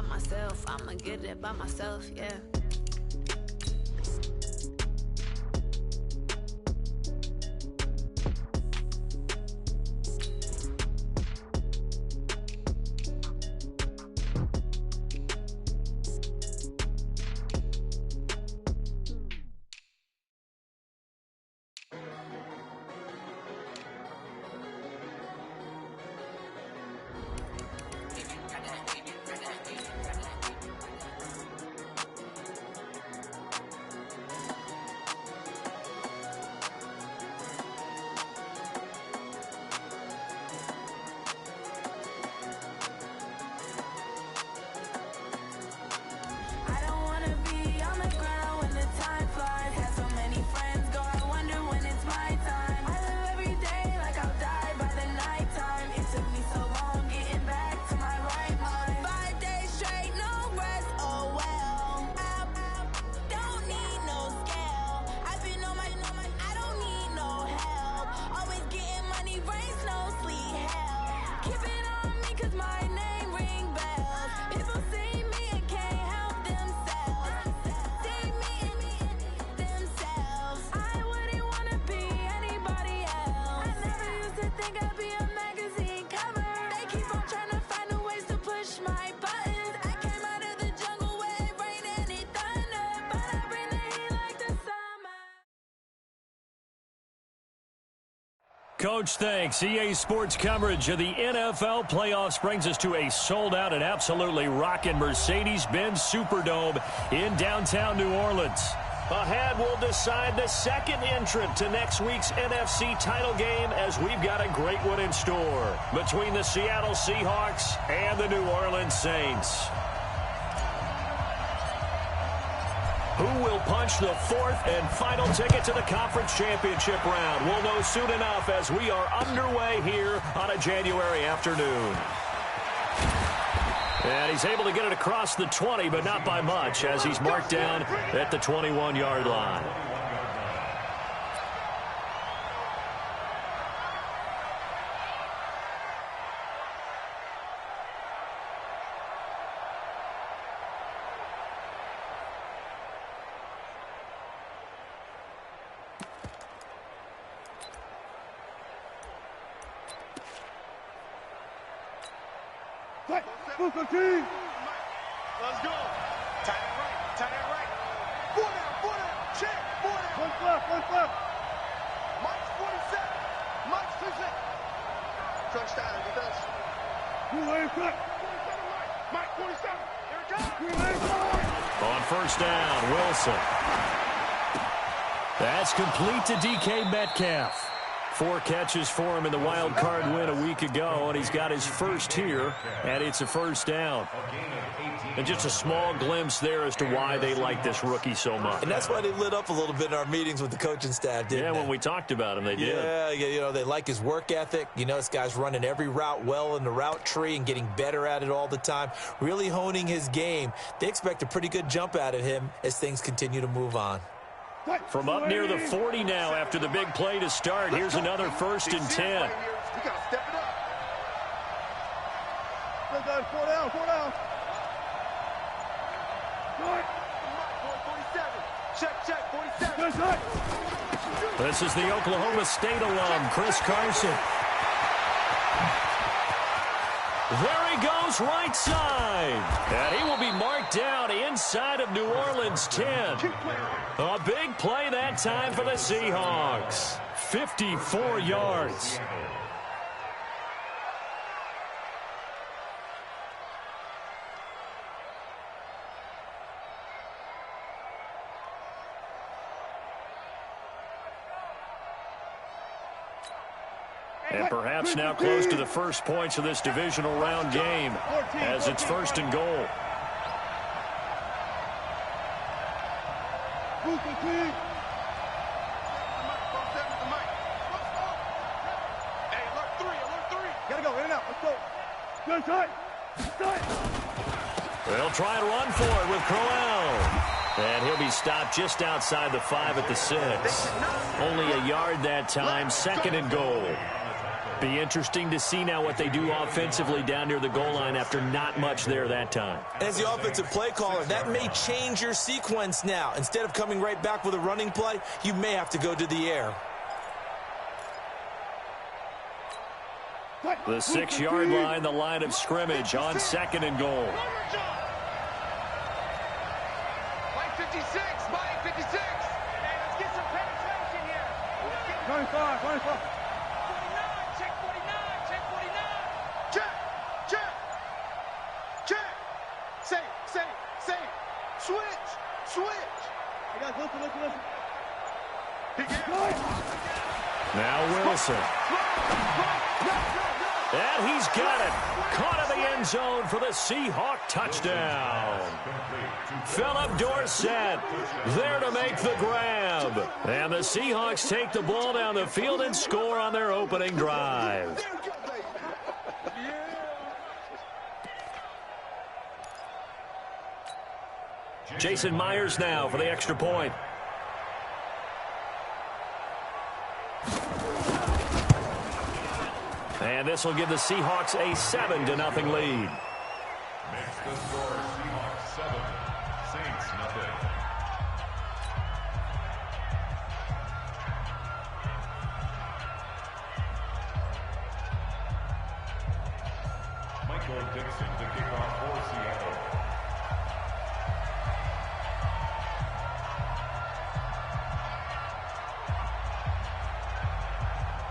by myself. I'ma get it by myself, yeah. Coach, thanks. EA Sports coverage of the NFL playoffs brings us to a sold-out and absolutely rocking Mercedes-Benz Superdome in downtown New Orleans. Ahead, we'll decide the second entrant to next week's NFC title game as we've got a great one in store between the Seattle Seahawks and the New Orleans Saints. Who will punch the fourth and final ticket to the conference championship round? We'll know soon enough as we are underway here on a January afternoon. And he's able to get it across the 20, but not by much, as he's marked down at the 21-yard line. Let's go. Tight end right. Tight end right. 4 down. Check. 4 down. One left. Mike's 47. Mike's 27. Touchdown. Defense. Mike 47. Here it comes. On first down, Wilson. That's complete to DK Metcalf. 4 catches for him in the wild card win a week ago, and he's got his first here, and it's a first down. And just a small glimpse there as to why they like this rookie so much. And that's why they lit up a little bit in our meetings with the coaching staff, didn't they? Yeah, when we talked about him, they did. Yeah, you know, they like his work ethic. You know, this guy's running every route well in the route tree and getting better at it all the time, really honing his game. They expect a pretty good jump out of him as things continue to move on. From up near the 40 now after the big play to start. Here's another 1st and 10. We got to step it up. 4 down. 47. Check. 47. This is the Oklahoma State alum, Chris Carson. There he goes, right side. And he will be marked down inside of New Orleans 10. A big play that time for the Seahawks. 54 yards. And perhaps now close to the first points of this divisional round game as it's 1st and goal. Gotta go, in and out, let's go. Good tight. They'll try and run for it with Crowell. And he'll be stopped just outside the 5 at the 6. Only a yard that time, 2nd and goal. Be interesting to see now what they do offensively down near the goal line after not much there that time. As the offensive play caller, that may change your sequence now. Instead of coming right back with a running play, you may have to go to the air. The 6-yard line, the line of scrimmage on 2nd and goal. Mike 56, Mike 56. Hey, let's get some penetration here. 25, 25. 49, check 49, check 49. Check, check, check. Say. Switch. Hey guys, listen. Now Wilson. And he's got it. Caught in the end zone for the Seahawk touchdown. Philip Dorsett there to make the grab. And the Seahawks take the ball down the field and score on their opening drive. Jason Myers now for the extra point. And this will give the Seahawks a 7-0 lead. Makes the score Seahawks 7, Saints 0. Michael Dixon to kick off for Seattle.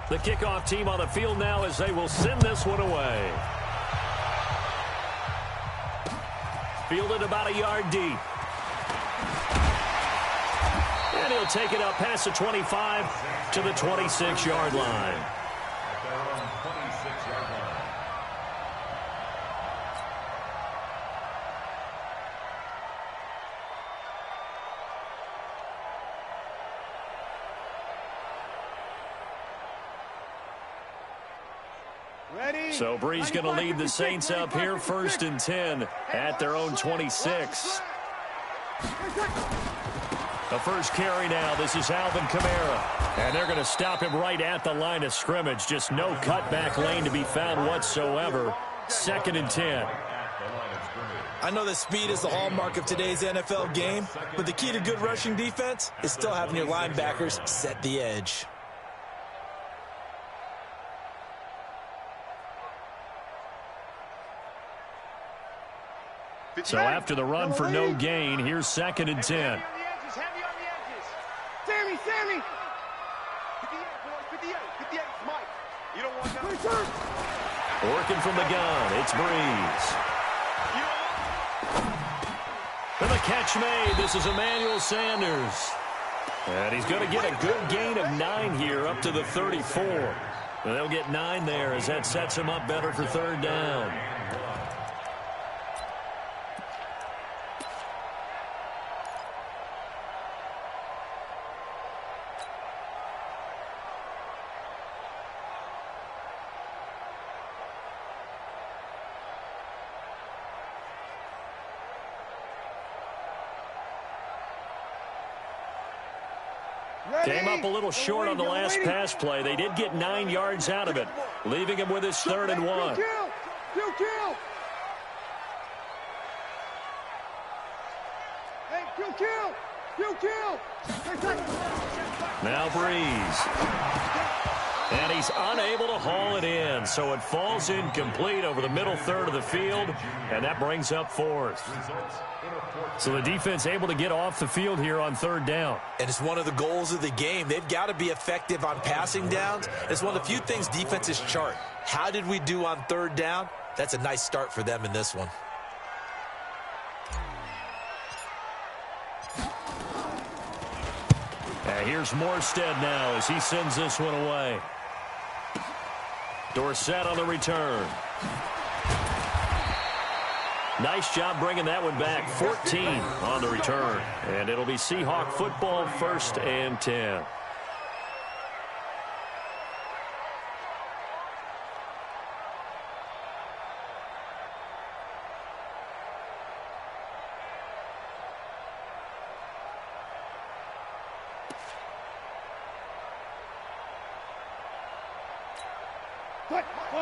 The kickoff team on the field now as they will send this one away. Fielded about a yard deep. And he'll take it up past the 25 to the 26-yard line. At their own 26-yard line. So Bree's going to lead the Saints up here 1st and 10 at their own 26. The first carry now. This is Alvin Kamara. And they're going to stop him right at the line of scrimmage. Just no cutback lane to be found whatsoever. 2nd and 10. I know that speed is the hallmark of today's NFL game, but the key to good rushing defense is still having your linebackers set the edge. So after the run for no gain, here's 2nd and 10. Heavy on the edges. Sammy. 58, boys, 58, Mike. You don't want that. Working from the gun, it's Breeze. And the catch made. This is Emmanuel Sanders. And he's going to get a good gain of 9 here up to the 34. And they'll get 9 there as that sets him up better for 3rd down. Came up a little short on the last pass play. They did get 9 yards out of it, leaving him with his 3rd and 1. Now Breeze. And he's unable to haul it in, so it falls incomplete over the middle 3rd of the field, and that brings up 4th. So the defense able to get off the field here on 3rd down. And it's one of the goals of the game. They've got to be effective on passing downs. It's one of the few things defenses chart. How did we do on 3rd down? That's a nice start for them in this one. And here's Morstead now as he sends this one away. Dorsett on the return. Nice job bringing that one back. 14 on the return. And it'll be Seahawk football 1st and 10.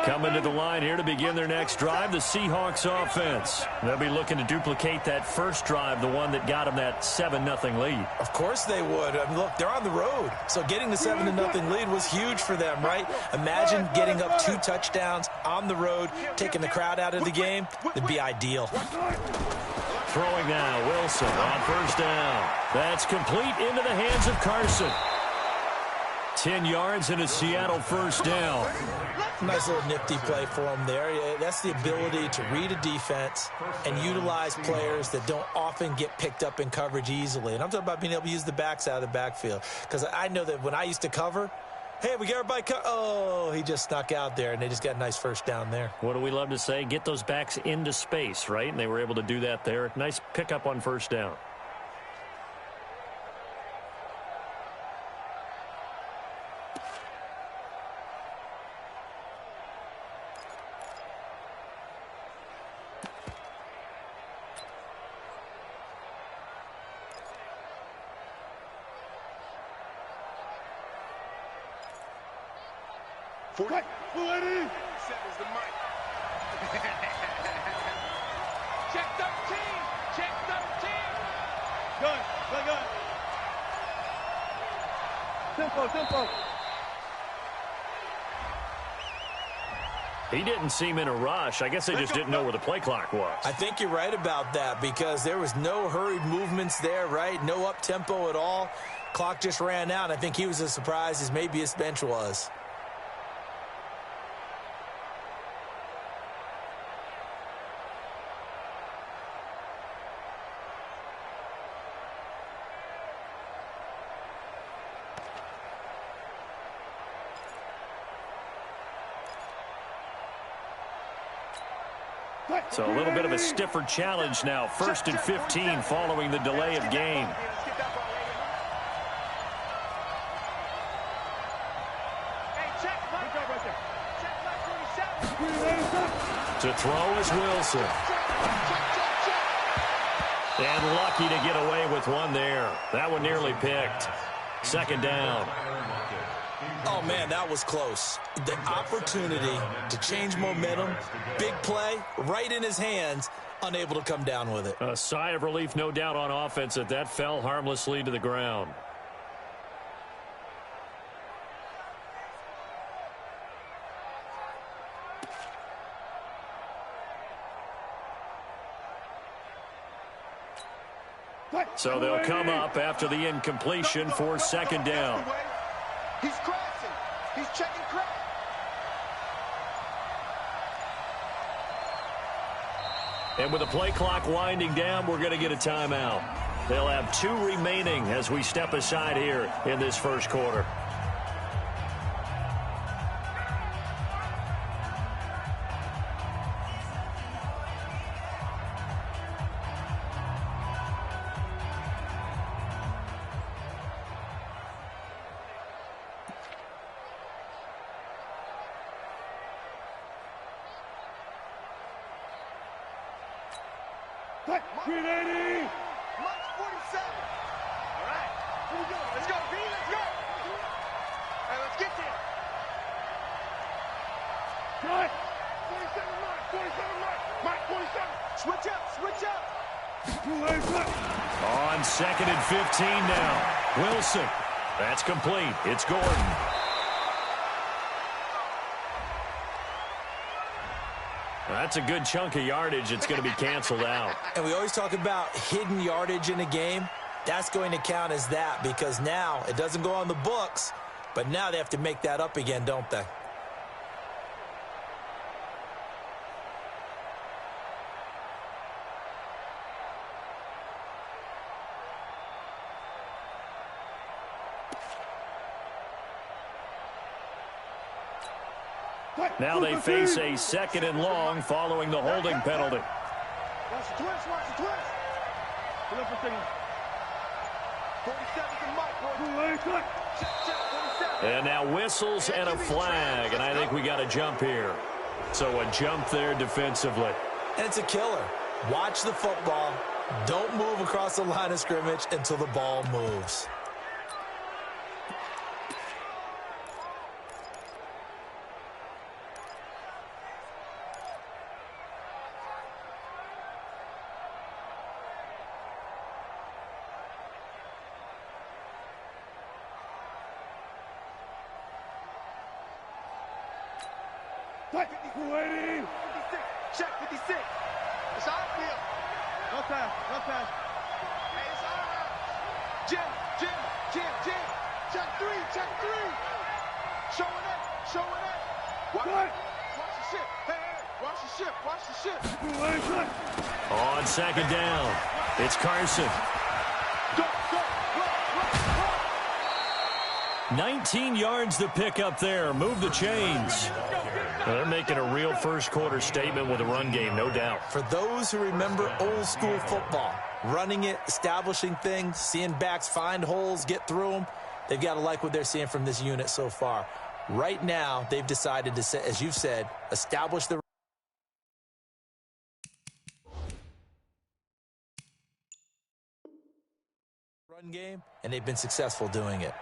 Coming to the line here to begin their next drive, the Seahawks offense. They'll be looking to duplicate that first drive, the one that got them that 7-0 lead. Of course they would. I mean, look, they're on the road. So getting the 7-0 lead was huge for them, right? Imagine getting up 2 touchdowns on the road, taking the crowd out of the game. It'd be ideal. Throwing now, Wilson on first down. That's complete into the hands of Carson. 10 yards and a Seattle first down. Nice little nifty play for him there. That's the ability to read a defense and utilize players that don't often get picked up in coverage easily. And I'm talking about being able to use the backs out of the backfield. Because I know that when I used to cover, hey, we got everybody oh, he just snuck out there, and they just got a nice first down there. What do we love to say? Get those backs into space, right? And they were able to do that there. Nice pickup on first down. Check 13. Check 13. Good. Tempo. He didn't seem in a rush. I guess they just didn't know where the play clock was. I think you're right about that because there was no hurried movements there, right? No up-tempo at all. Clock just ran out. I think he was as surprised as maybe his bench was. So a little bit of a stiffer challenge now. 1st and 15 following the delay of game. To throw is Wilson. And lucky to get away with one there. That one nearly picked. 2nd down. Oh, man, that was close. The opportunity to change momentum, big play, right in his hands, unable to come down with it. A sigh of relief, no doubt, on offense that fell harmlessly to the ground. So they'll come up after the incompletion for 2nd down. He's crashing. He's checking crash. And with the play clock winding down, we're going to get a timeout. They'll have 2 remaining as we step aside here in this first quarter. March 47. All right. Here we go. Let's go, B. Let's go. All right, let's get there. Good. 47 March. 47 March. March 47. Switch up. On 2nd and 15 now. Wilson. That's complete. It's Gordon. That's a good chunk of yardage. It's going to be canceled out. And we always talk about hidden yardage in a game. That's going to count as that because now it doesn't go on the books, but now they have to make that up again, don't they? Now they face a 2nd and long following the holding penalty. Watch the twist. Pull up for 47 to Mike. And now whistles and a flag, and I think we got a jump here. So a jump there defensively. And it's a killer. Watch the football. Don't move across the line of scrimmage until the ball moves. 280. 56. Check 56. It's our field. No pass. No pass. Hey, it's our house. Jim. Check three. Showing up. Watch the ship. Hey. Watch the ship. On second down, it's Carson. Go. 19 yards to pick up there. Move the chains. They're making a real first quarter statement with a run game, no doubt. For those who remember old school football, running it, establishing things, seeing backs find holes, get through them, they've got to like what they're seeing from this unit so far. Right now, they've decided to, as you've said, establish the run game, and they've been successful doing it.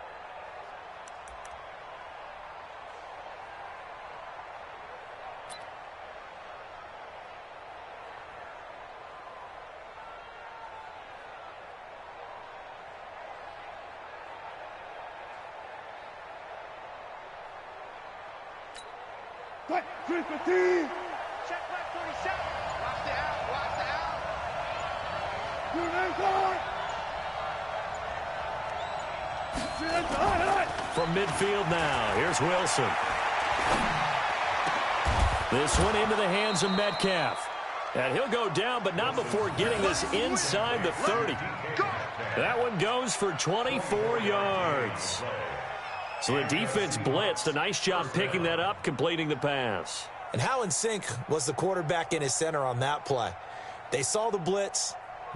Check left 47. Watch the out. From midfield now, here's Wilson. This one into the hands of Metcalf. And he'll go down, but not before getting this inside the 30. That one goes for 24 yards. So the defense blitzed. A nice job picking that up, completing the pass. And how in sync was the quarterback and his center on that play? They saw the blitz,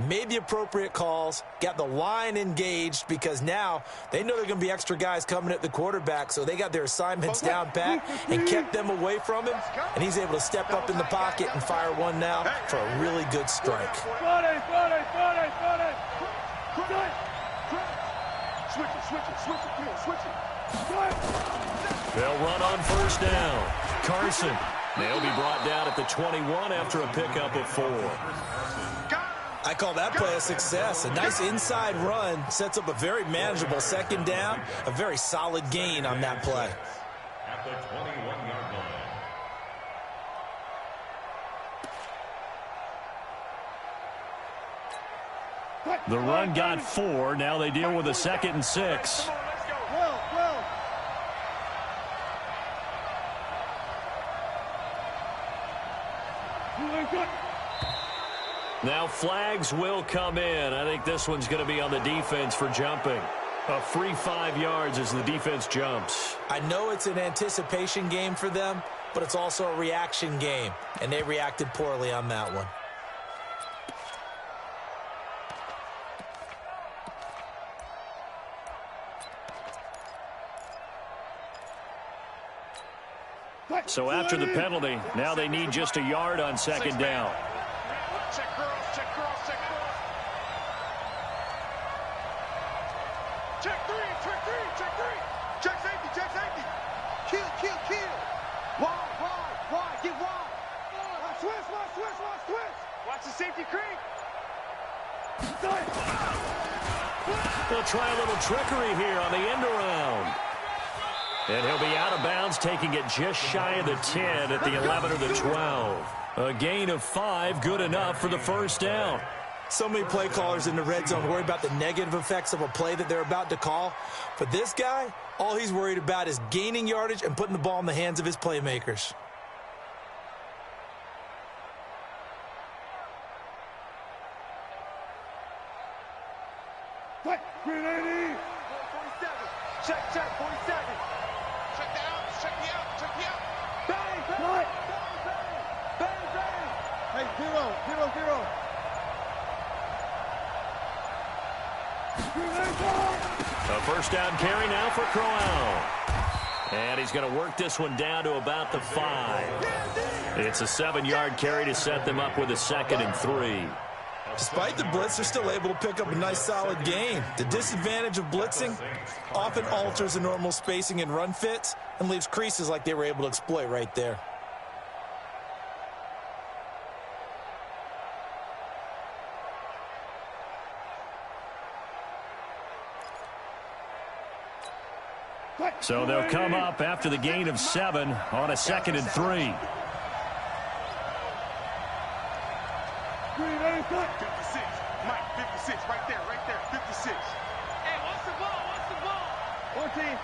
made the appropriate calls, got the line engaged, because now they know there are going to be extra guys coming at the quarterback, so they got their assignments down pat and kept them away from him, and he's able to step up in the pocket and fire one now for a really good strike. Switch it. They'll run on first down. Carson. They'll be brought down at the 21 after a pickup of 4. I call that play a success. A nice inside run sets up a very manageable second down, a very solid gain on that play. At the 21-yard line. The run got 4. Now they deal with a 2nd and 6. Now flags will come in. I think this one's going to be on the defense for jumping. A free 5 yards as the defense jumps. I know it's an anticipation game for them, but it's also a reaction game, and they reacted poorly on that one. So after the penalty, now they need just a yard on second down. Check girls. Check three. Check safety. Kill. Wide. Get wide. Switch. Watch the safety creep. They'll try a little trickery here on the end around. And he'll be out of bounds, taking it just shy of the 10 at the 11 or the 12. A gain of 5, good enough for the first down. So many play callers in the red zone worry about the negative effects of a play that they're about to call. But this guy, all he's worried about is gaining yardage and putting the ball in the hands of his playmakers. Green 80. 47. Check 47. Check the out. Bang. Hey, 0. A first down carry now for Crowell. And he's going to work this one down to about the 5. It's a 7-yard carry to set them up with a 2nd and 3. Despite the blitz, they're still able to pick up a nice solid gain. The disadvantage of blitzing often alters the normal spacing and run fits and leaves creases like they were able to exploit right there. So they'll come up after the gain of 7 on a 2nd and 3. 56. Mike, 56. Right there, 56. Hey, what's the ball? 14.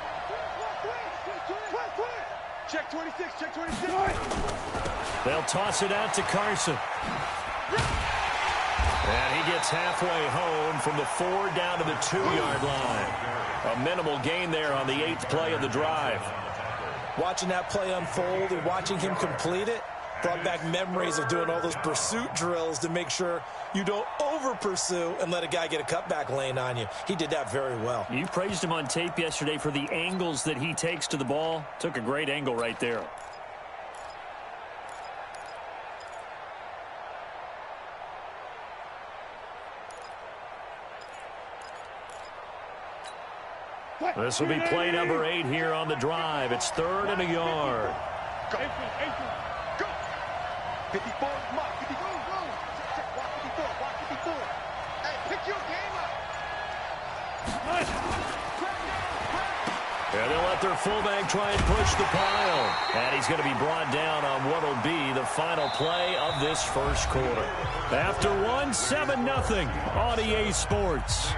Check 26, check 26. They'll toss it out to Carson. And he gets halfway home from the 4 down to the 2-yard line. A minimal gain there on the 8th play of the drive. Watching that play unfold and watching him complete it brought back memories of doing all those pursuit drills to make sure you don't over-pursue and let a guy get a cutback lane on you. He did that very well. You praised him on tape yesterday for the angles that he takes to the ball. Took a great angle right there. This will be play number 8 here on the drive. It's 3rd and a yard. Go. 54, Mike. 54, go. Check, walk 54, walk 54. Hey, pick your game up. And they'll let their fullback try and push the pile. And he's going to be brought down on what will be the final play of this first quarter. After 1, 7-0 on EA Sports.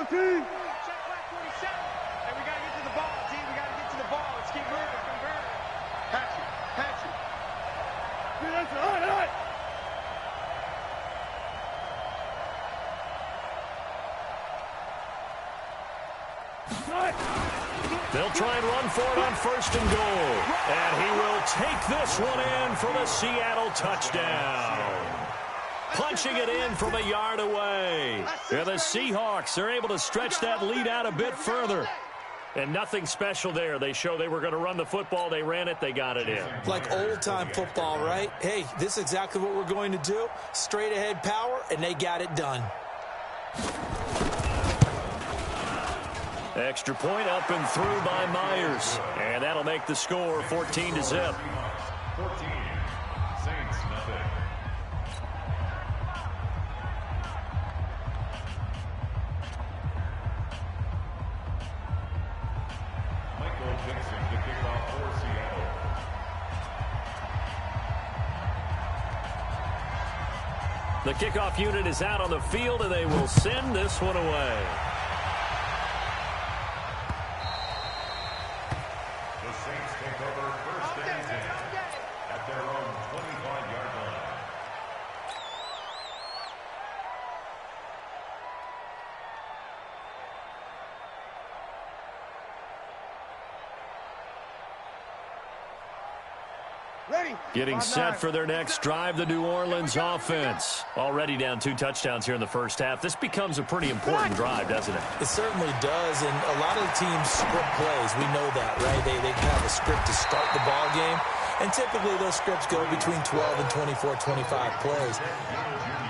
Check back 27. Hey, we got to get to the ball, D. We got to get to the ball. Let's keep moving. Convert. Patch it. All right. They'll try and run for it on 1st and goal. And he will take this one in for the Seattle touchdown. Punching it in from a yard away. And the Seahawks are able to stretch that lead out a bit further. And nothing special there. They show they were going to run the football. They ran it. They got it in. Like old-time football, right? Hey, this is exactly what we're going to do. Straight-ahead power, and they got it done. Extra point up and through by Myers. And that'll make the score 14-0. 14. Saints, nothing. Michael Dixon to kick off for Seattle. The kickoff unit is out on the field, and they will send this one away. The Saints take over 1st and 10 at their own 25-yard line. Ready. Getting set for their next drive, the New Orleans offense. Already down 2 touchdowns here in the first half. This becomes a pretty important drive, doesn't it? It certainly does, and a lot of the teams script plays. We know that, right? They have a script to start the ball game, and typically those scripts go between 12 and 24, 25 plays.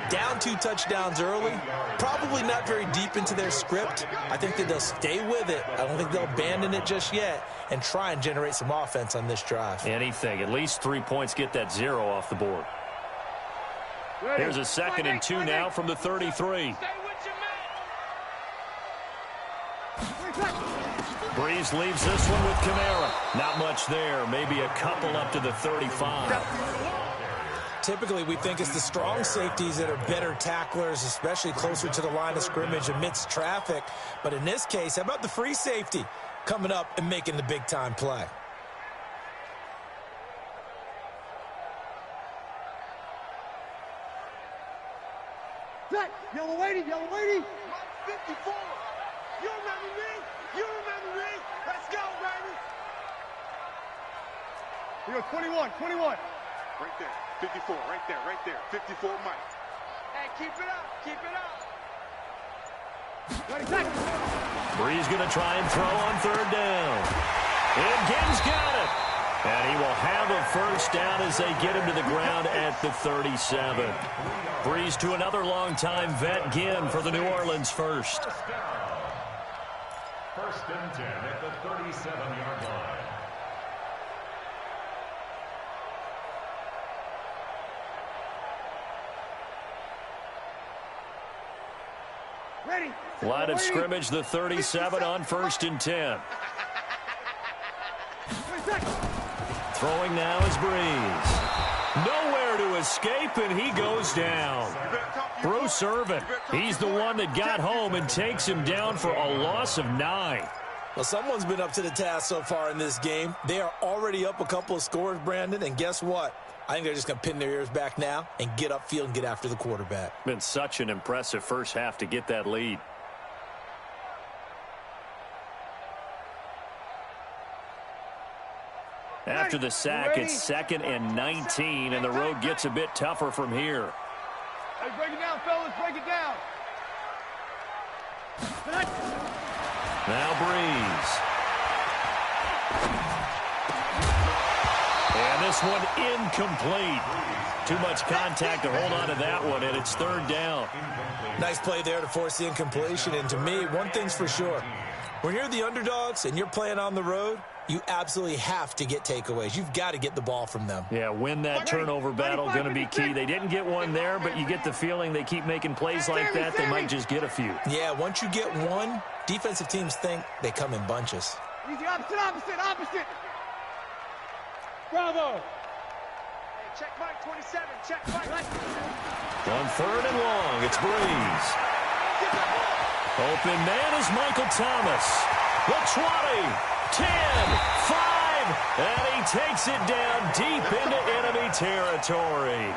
Down 2 touchdowns early, probably not very deep into their script. I think that they'll stay with it. I don't think they'll abandon it just yet and try and generate some offense on this drive. Anything. At least 3 points, get that 0 off the board. Here's a 2nd and 2 now from the 33. Breeze leaves this one with Kamara. Not much there. Maybe a couple up to the 35. Typically, we think it's the strong safeties that are better tacklers, especially closer to the line of scrimmage amidst traffic. But in this case, how about the free safety coming up and making the big-time play? Yellow lady. 54. You remember me? Let's go, baby. We go 21. Right there. 54, right there. 54, Mike. Hey, keep it up. Brees going to try and throw on third down. And Gibbs got it. And he will have a first down as they get him to the ground at the 37. Brees to another long-time vet, Ginn, for the New Orleans first. First and 10 at the 37-yard line. Ready. Line of scrimmage, the 37 on first and 10. Throwing now is Brees. Nowhere to escape, and he goes down. Bruce Irvin, he's the one that got home and takes him down for a loss of 9. Well, someone's been up to the task so far in this game. They are already up a couple of scores, Brandon, and guess what? I think they're just going to pin their ears back now and get upfield and get after the quarterback. Been such an impressive first half to get that lead. After the sack, it's 2nd and 19, and the road gets a bit tougher from here. Hey, break it down, fellas. Break it down. Now Brees. And this one incomplete. Too much contact to hold on to that one, and it's third down. Nice play there to force the incompletion. And to me, one thing's for sure. When you're the underdogs and you're playing on the road, you absolutely have to get takeaways. You've got to get the ball from them. Yeah, win that turnover battle, going to be key. They didn't get one there, but you get the feeling they keep making plays like that, they might just get a few. Yeah, once you get one, defensive teams think they come in bunches. Easy, opposite. Bravo. Hey, check Mike, 27. Check Mike. On third and long, it's Brees. Open man is Michael Thomas. The 20, 10, 5, and he takes it down deep into enemy territory.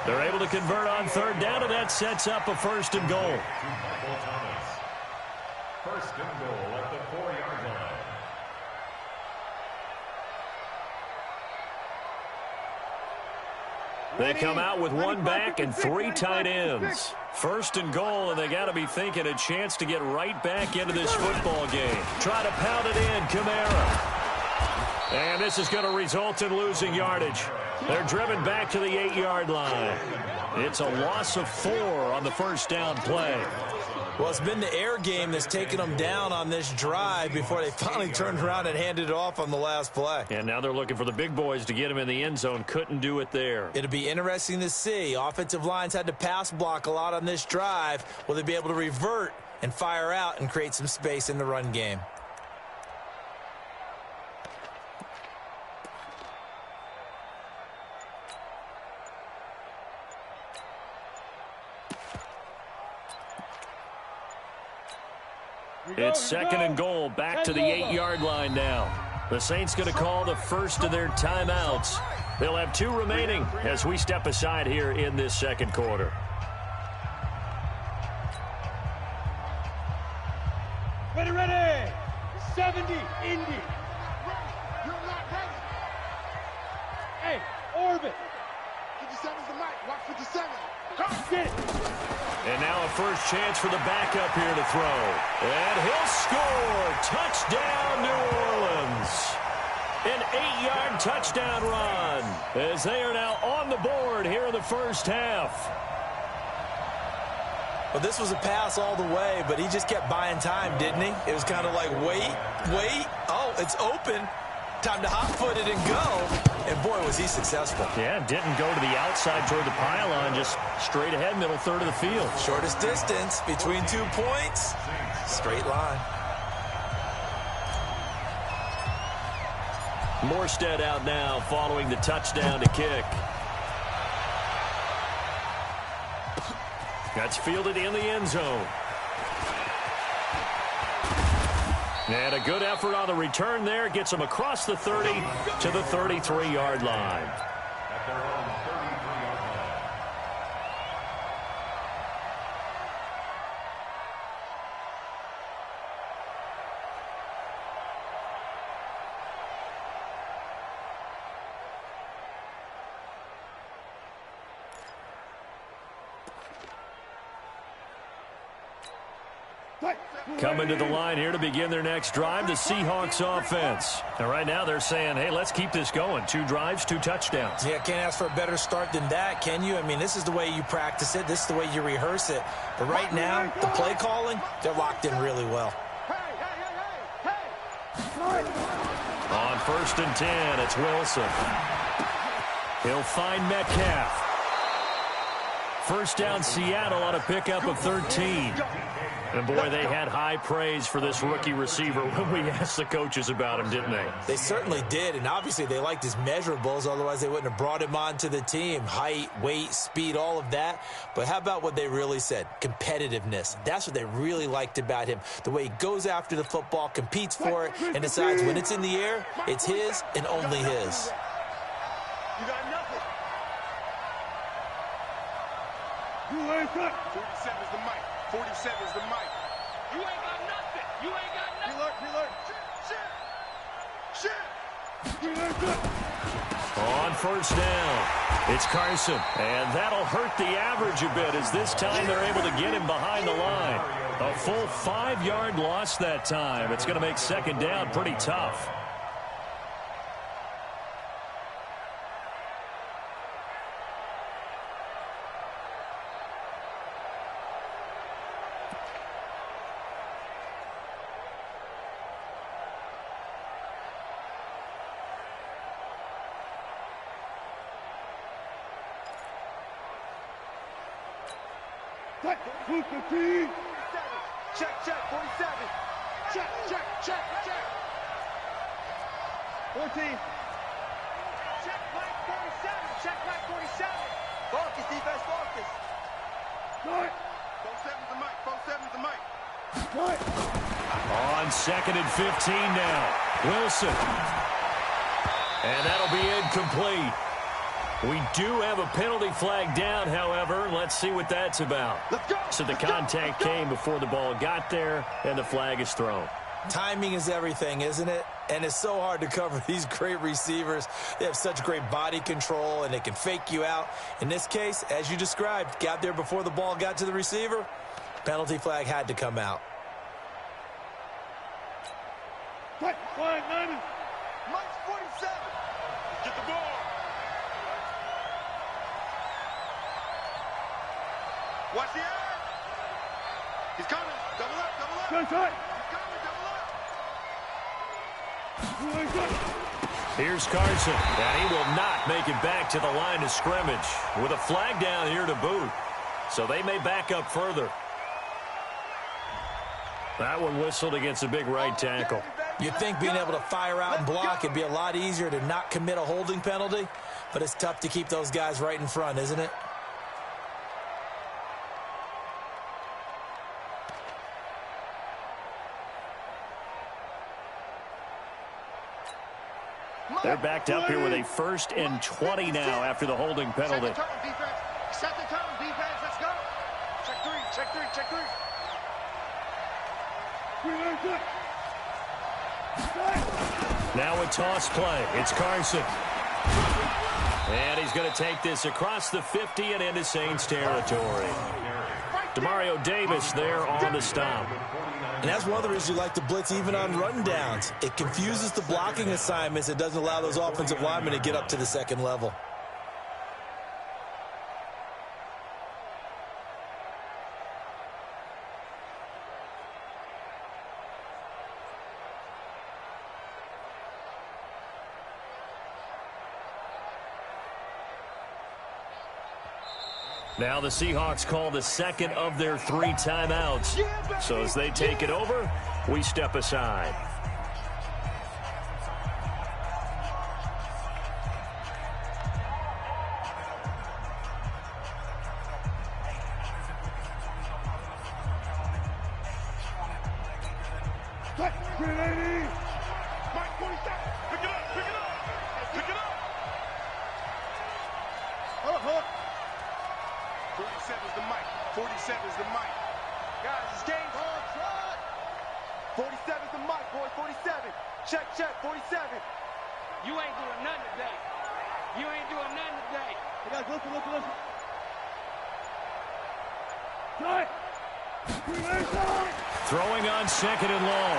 They're able to convert on third down, and that sets up a first and goal. Michael Thomas. First and goal at the 4-yard line. They come out with one back and 3 tight ends. First and goal, and they got to be thinking a chance to get right back into this football game. Try to pound it in, Kamara. And this is going to result in losing yardage. They're driven back to the 8-yard line. It's a loss of 4 on the first down play. Well, it's been the air game that's taken them down on this drive before they finally turned around and handed it off on the last play. And now they're looking for the big boys to get him in the end zone. Couldn't do it there. It'll be interesting to see. Offensive lines had to pass block a lot on this drive. Will they be able to revert and fire out and create some space in the run game? It's second and goal, back to the 8-yard line now. The Saints going to call the first of their timeouts. They'll have 2 remaining as we step aside here in this second quarter. Ready. 70, Indy. You're not ready. Hey, orbit. 57's the mic. Watch 57. Get it. And now a first chance for the backup here to throw. And he'll score. Touchdown, New Orleans. An 8-yard touchdown run as they are now on the board here in the first half. Well, this was a pass all the way, but he just kept buying time, didn't he? It was kind of like, wait. Oh, it's open. Time to hot-foot it and go. And, boy, was he successful. Yeah, didn't go to the outside toward the pylon, just straight ahead, middle third of the field. Shortest distance between 2 points. Straight line. Morstead out now following the touchdown to kick. That's fielded in the end zone. And a good effort on the return there. Gets him across the 30 to the 33-yard line. At their own 33-yard line. Coming to the line here to begin their next drive, the Seahawks offense. And right now they're saying, hey, let's keep this going. 2 drives, 2 touchdowns. Yeah, can't ask for a better start than that, can you? I mean, this is the way you practice it. This is the way you rehearse it. But right now, the play calling, they're locked in really well. On 1st and 10, it's Wilson. He'll find Metcalf. First down, Seattle on a pickup of 13. And, boy, they had high praise for this rookie receiver when we asked the coaches about him, didn't they? They certainly did, and obviously they liked his measurables. Otherwise, they wouldn't have brought him onto the team. Height, weight, speed, all of that. But how about what they really said? Competitiveness. That's what they really liked about him. The way he goes after the football, competes for it, and decides when it's in the air, it's his and only his. You got nothing. 47 is the mic. 47 is the mic. You ain't got nothing. You ain't got nothing. Reload. Shit. On 1st down, it's Carson. And that'll hurt the average a bit as this time they're able to get him behind the line. A full 5-yard loss that time. It's going to make 2nd down pretty tough. Check, 47. Check. 14. Check back 47. Focus, defense, focus. 47's the mic. On 2nd and 15 now, Wilson. And that'll be incomplete. We do have a penalty flag down, however. Let's see what that's about. So the contact came before the ball got there, and the flag is thrown. Timing is everything, isn't it? And it's so hard to cover these great receivers. They have such great body control, and they can fake you out. In this case, as you described, got there before the ball got to the receiver. Penalty flag had to come out. Mike's 47. Get the ball. Watch the air. He's coming. Double up. He's coming, double up. Here's Carson, and he will not make it back to the line of scrimmage with a flag down here to boot. So they may back up further. That one whistled against a big right tackle. You'd think being able to fire out and block it'd be a lot easier to not commit a holding penalty, but it's tough to keep those guys right in front, isn't it? They're backed up here with a 1st and 20 now after the holding penalty. Set the tone, defense. Let's go. Check three. Now a toss play. It's Carson. And he's going to take this across the 50 and into Saints territory. Demario Davis there on the stop. And that's one of the reasons you like to blitz even on rundowns. It confuses the blocking assignments. It doesn't allow those offensive linemen to get up to the 2nd level. Now the Seahawks call the 2nd of their 3 timeouts. So as they take it over, we step aside. Mike 47. Pick it up. Hold up. 47's the mic. 47's the mic. Guys, this game's on track. 47's the mic, boys. 47. Check. 47. You ain't doing nothing today. Hey, guys, listen. Throwing on 2nd and long.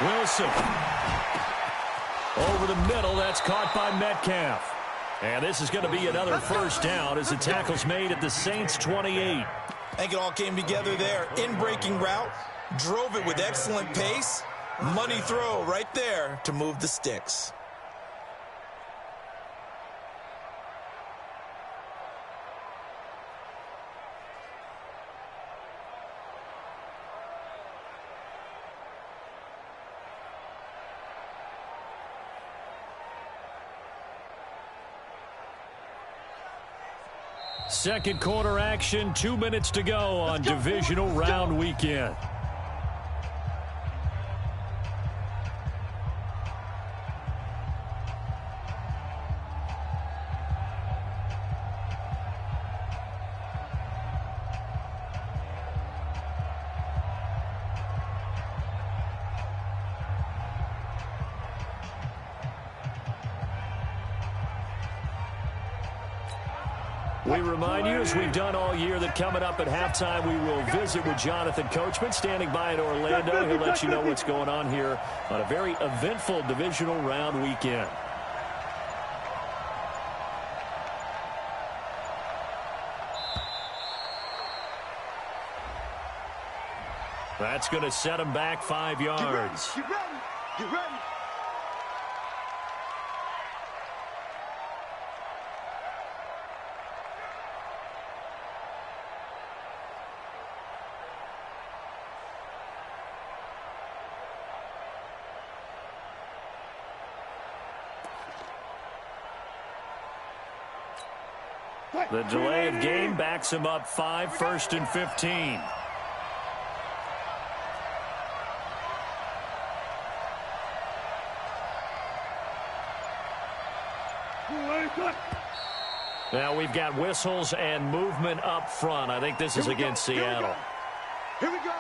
Wilson. Over the middle, that's caught by Metcalf. And this is going to be another first down as the tackle's made at the Saints' 28. I think it all came together there. In-breaking route, drove it with excellent pace. Money throw right there to move the sticks. Second quarter action, 2 minutes to go on divisional round weekend. We remind you, as we've done all year, that coming up at halftime, we will visit with Jonathan Coachman, standing by in Orlando. He'll let you know what's going on here on a very eventful divisional round weekend. That's going to set him back 5 yards. Get ready. Get ready. The delay of game backs him up 5, 1st and 15. Now we've got whistles and movement up front. I think this is against Seattle. Here we go.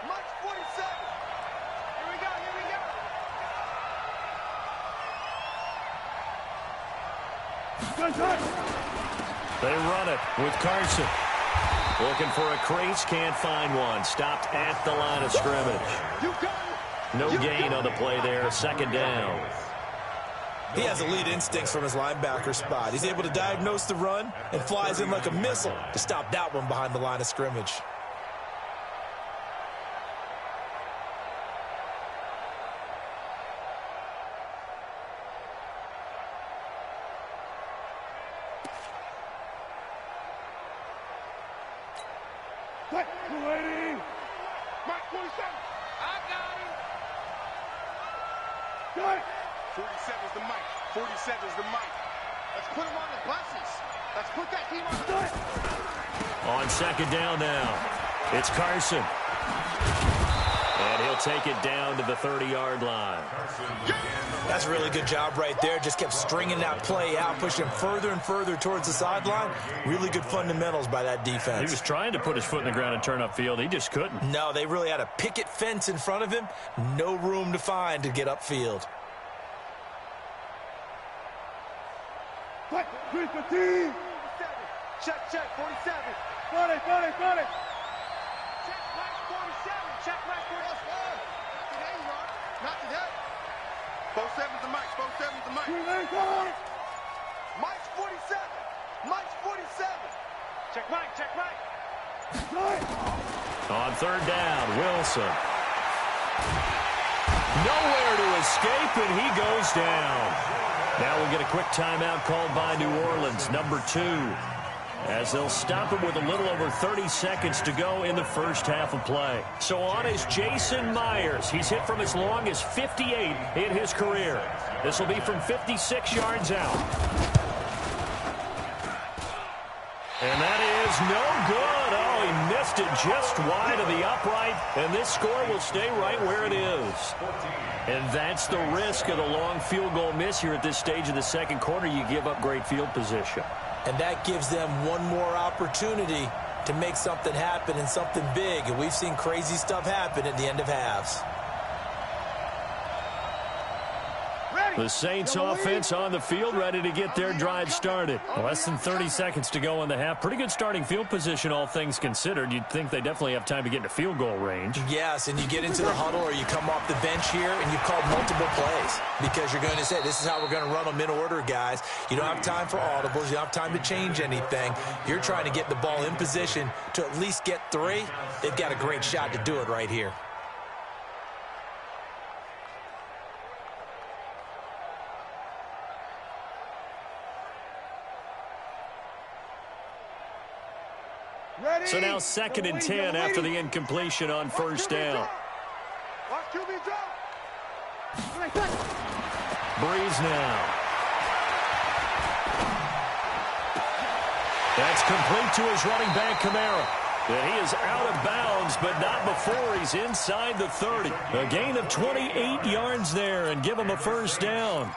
Mike 47. Here we go. Here we go. They run it with Carson. Looking for a crease, can't find one. Stopped at the line of scrimmage. No gain on the play there, 2nd down. He has elite instincts from his linebacker spot. He's able to diagnose the run and flies in like a missile to stop that one behind the line of scrimmage. Mike 47. I got him. 47 is the mic. 47 is the mic. Let's put him on the buses. Let's put that team on the On 2nd down now, it's Carson. And he'll take it down to the 30-yard line. That's a really good job right there. Just kept stringing that play out, pushing him further and further towards the sideline. Really good fundamentals by that defense. He was trying to put his foot in the ground and turn upfield. He just couldn't. No, they really had a picket fence in front of him. No room to find to get upfield. Check, 47. Got it. Check Mike 47. Check Mike 47. Not today, you are. Not today. 47's the mic. 47's the mic. Mike's 47. Mike's 47. Check Mike. Check Mike. On 3rd down, Wilson. Nowhere to escape, and he goes down. Now we'll get a quick timeout called by New Orleans, number 2. As they'll stop it with a little over 30 seconds to go in the first half of play. So on is Jason Myers. He's hit from as long as 58 in his career. This will be from 56 yards out. And that is no good. Oh, Oh, he missed it just wide of the upright, and this score will stay right where it is. And that's the risk of the long field goal miss here at this stage of the second quarter. You give up great field position. And that gives them one more opportunity to make something happen and something big. And we've seen crazy stuff happen at the end of halves. The Saints offense on the field, ready to get their drive started. Less than 30 seconds to go in the half. Pretty good starting field position, all things considered. You'd think they definitely have time to get into field goal range. Yes, and you get into the huddle or you come off the bench here and you've called multiple plays because you're going to say, this is how we're going to run them in order, guys. You don't have time for audibles. You don't have time to change anything. You're trying to get the ball in position to at least get 3. They've got a great shot to do it right here. So now 2nd and 10 after the incompletion on first down. Breeze now. That's complete to his running back, Kamara. And he is out of bounds, but not before he's inside the 30. A gain of 28 yards there and give him a first down.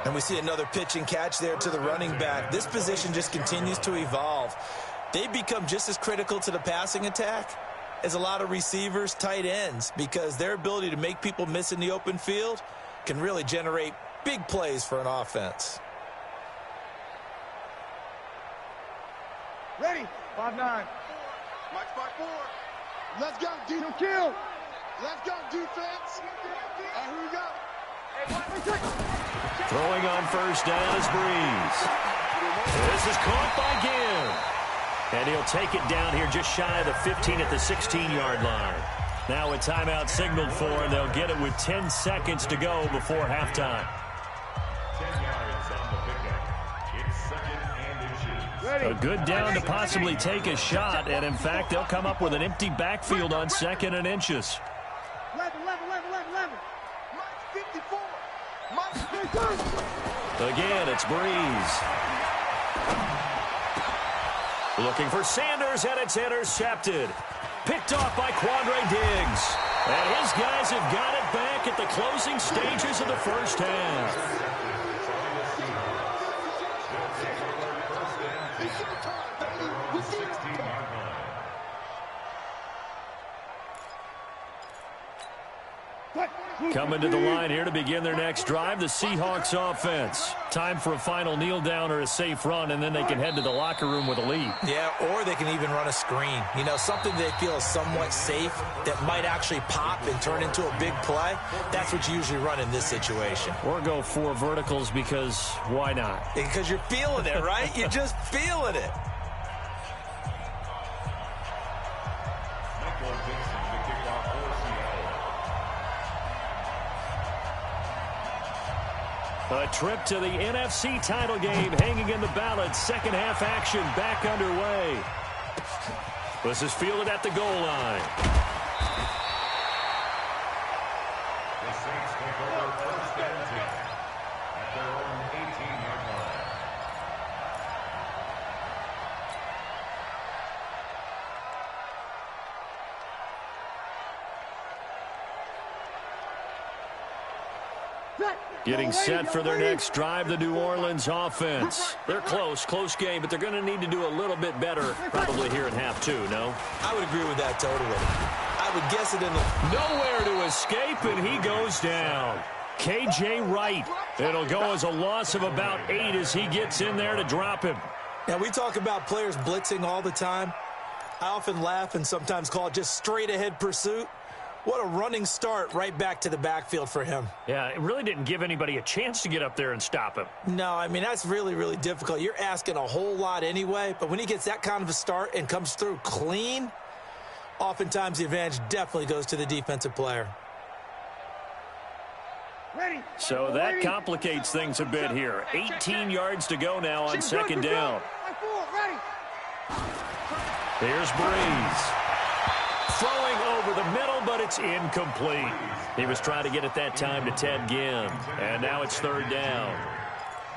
And we see another pitch and catch there to the running back. This position just continues to evolve. They become just as critical to the passing attack as a lot of receivers, tight ends, because their ability to make people miss in the open field can really generate big plays for an offense. Ready? 5-9. Mike 5-4. Let's go, Dino kill. Let's go, defense. Here we go. Throwing on first down is Breeze. This is caught by Gibb. And he'll take it down here just shy of the 15 at the 16-yard line. Now a timeout signaled for, and they'll get it with 10 seconds to go before halftime. 10 yards on the pickup. It's 2nd and inches. A good down to possibly take a shot, and in fact, they'll come up with an empty backfield on 2nd and inches. 11. Mike 54. Mike 52. Again, it's Breeze. Looking for Sanders, and it's intercepted. Picked off by Quandre Diggs. And his guys have got it back at the closing stages of the first half. Coming to the line here to begin their next drive, the Seahawks offense. Time for a final kneel down or a safe run, and then they can head to the locker room with a lead. Yeah, or they can even run a screen. You know, something they feel is somewhat safe that might actually pop and turn into a big play. That's what you usually run in this situation. Or go 4 verticals because why not? Because you're feeling it, right? You're just feeling it. A trip to the NFC title game hanging in the balance. Second half action back underway. This is fielded at the goal line. The Saints take over 1st and 10 at their own 18-yard line. Getting set for their next drive, the New Orleans offense. They're close game, but they're going to need to do a little bit better probably here in half 2, no? I would agree with that totally. I would guess it in the... Nowhere to escape, and he goes down. K.J. Wright. It'll go as a loss of about 8 as he gets in there to drop him. Now, we talk about players blitzing all the time. I often laugh and sometimes call it just straight-ahead pursuit. What a running start right back to the backfield for him. Yeah, it really didn't give anybody a chance to get up there and stop him. No, I mean, that's really, really difficult. You're asking a whole lot anyway, but when he gets that kind of a start and comes through clean, oftentimes the advantage definitely goes to the defensive player. So that complicates things a bit here. 18 yards to go now on second down. Here's Breeze. Throwing over the middle, but it's incomplete. He was trying to get it that time to Ted Ginn. And now it's third down.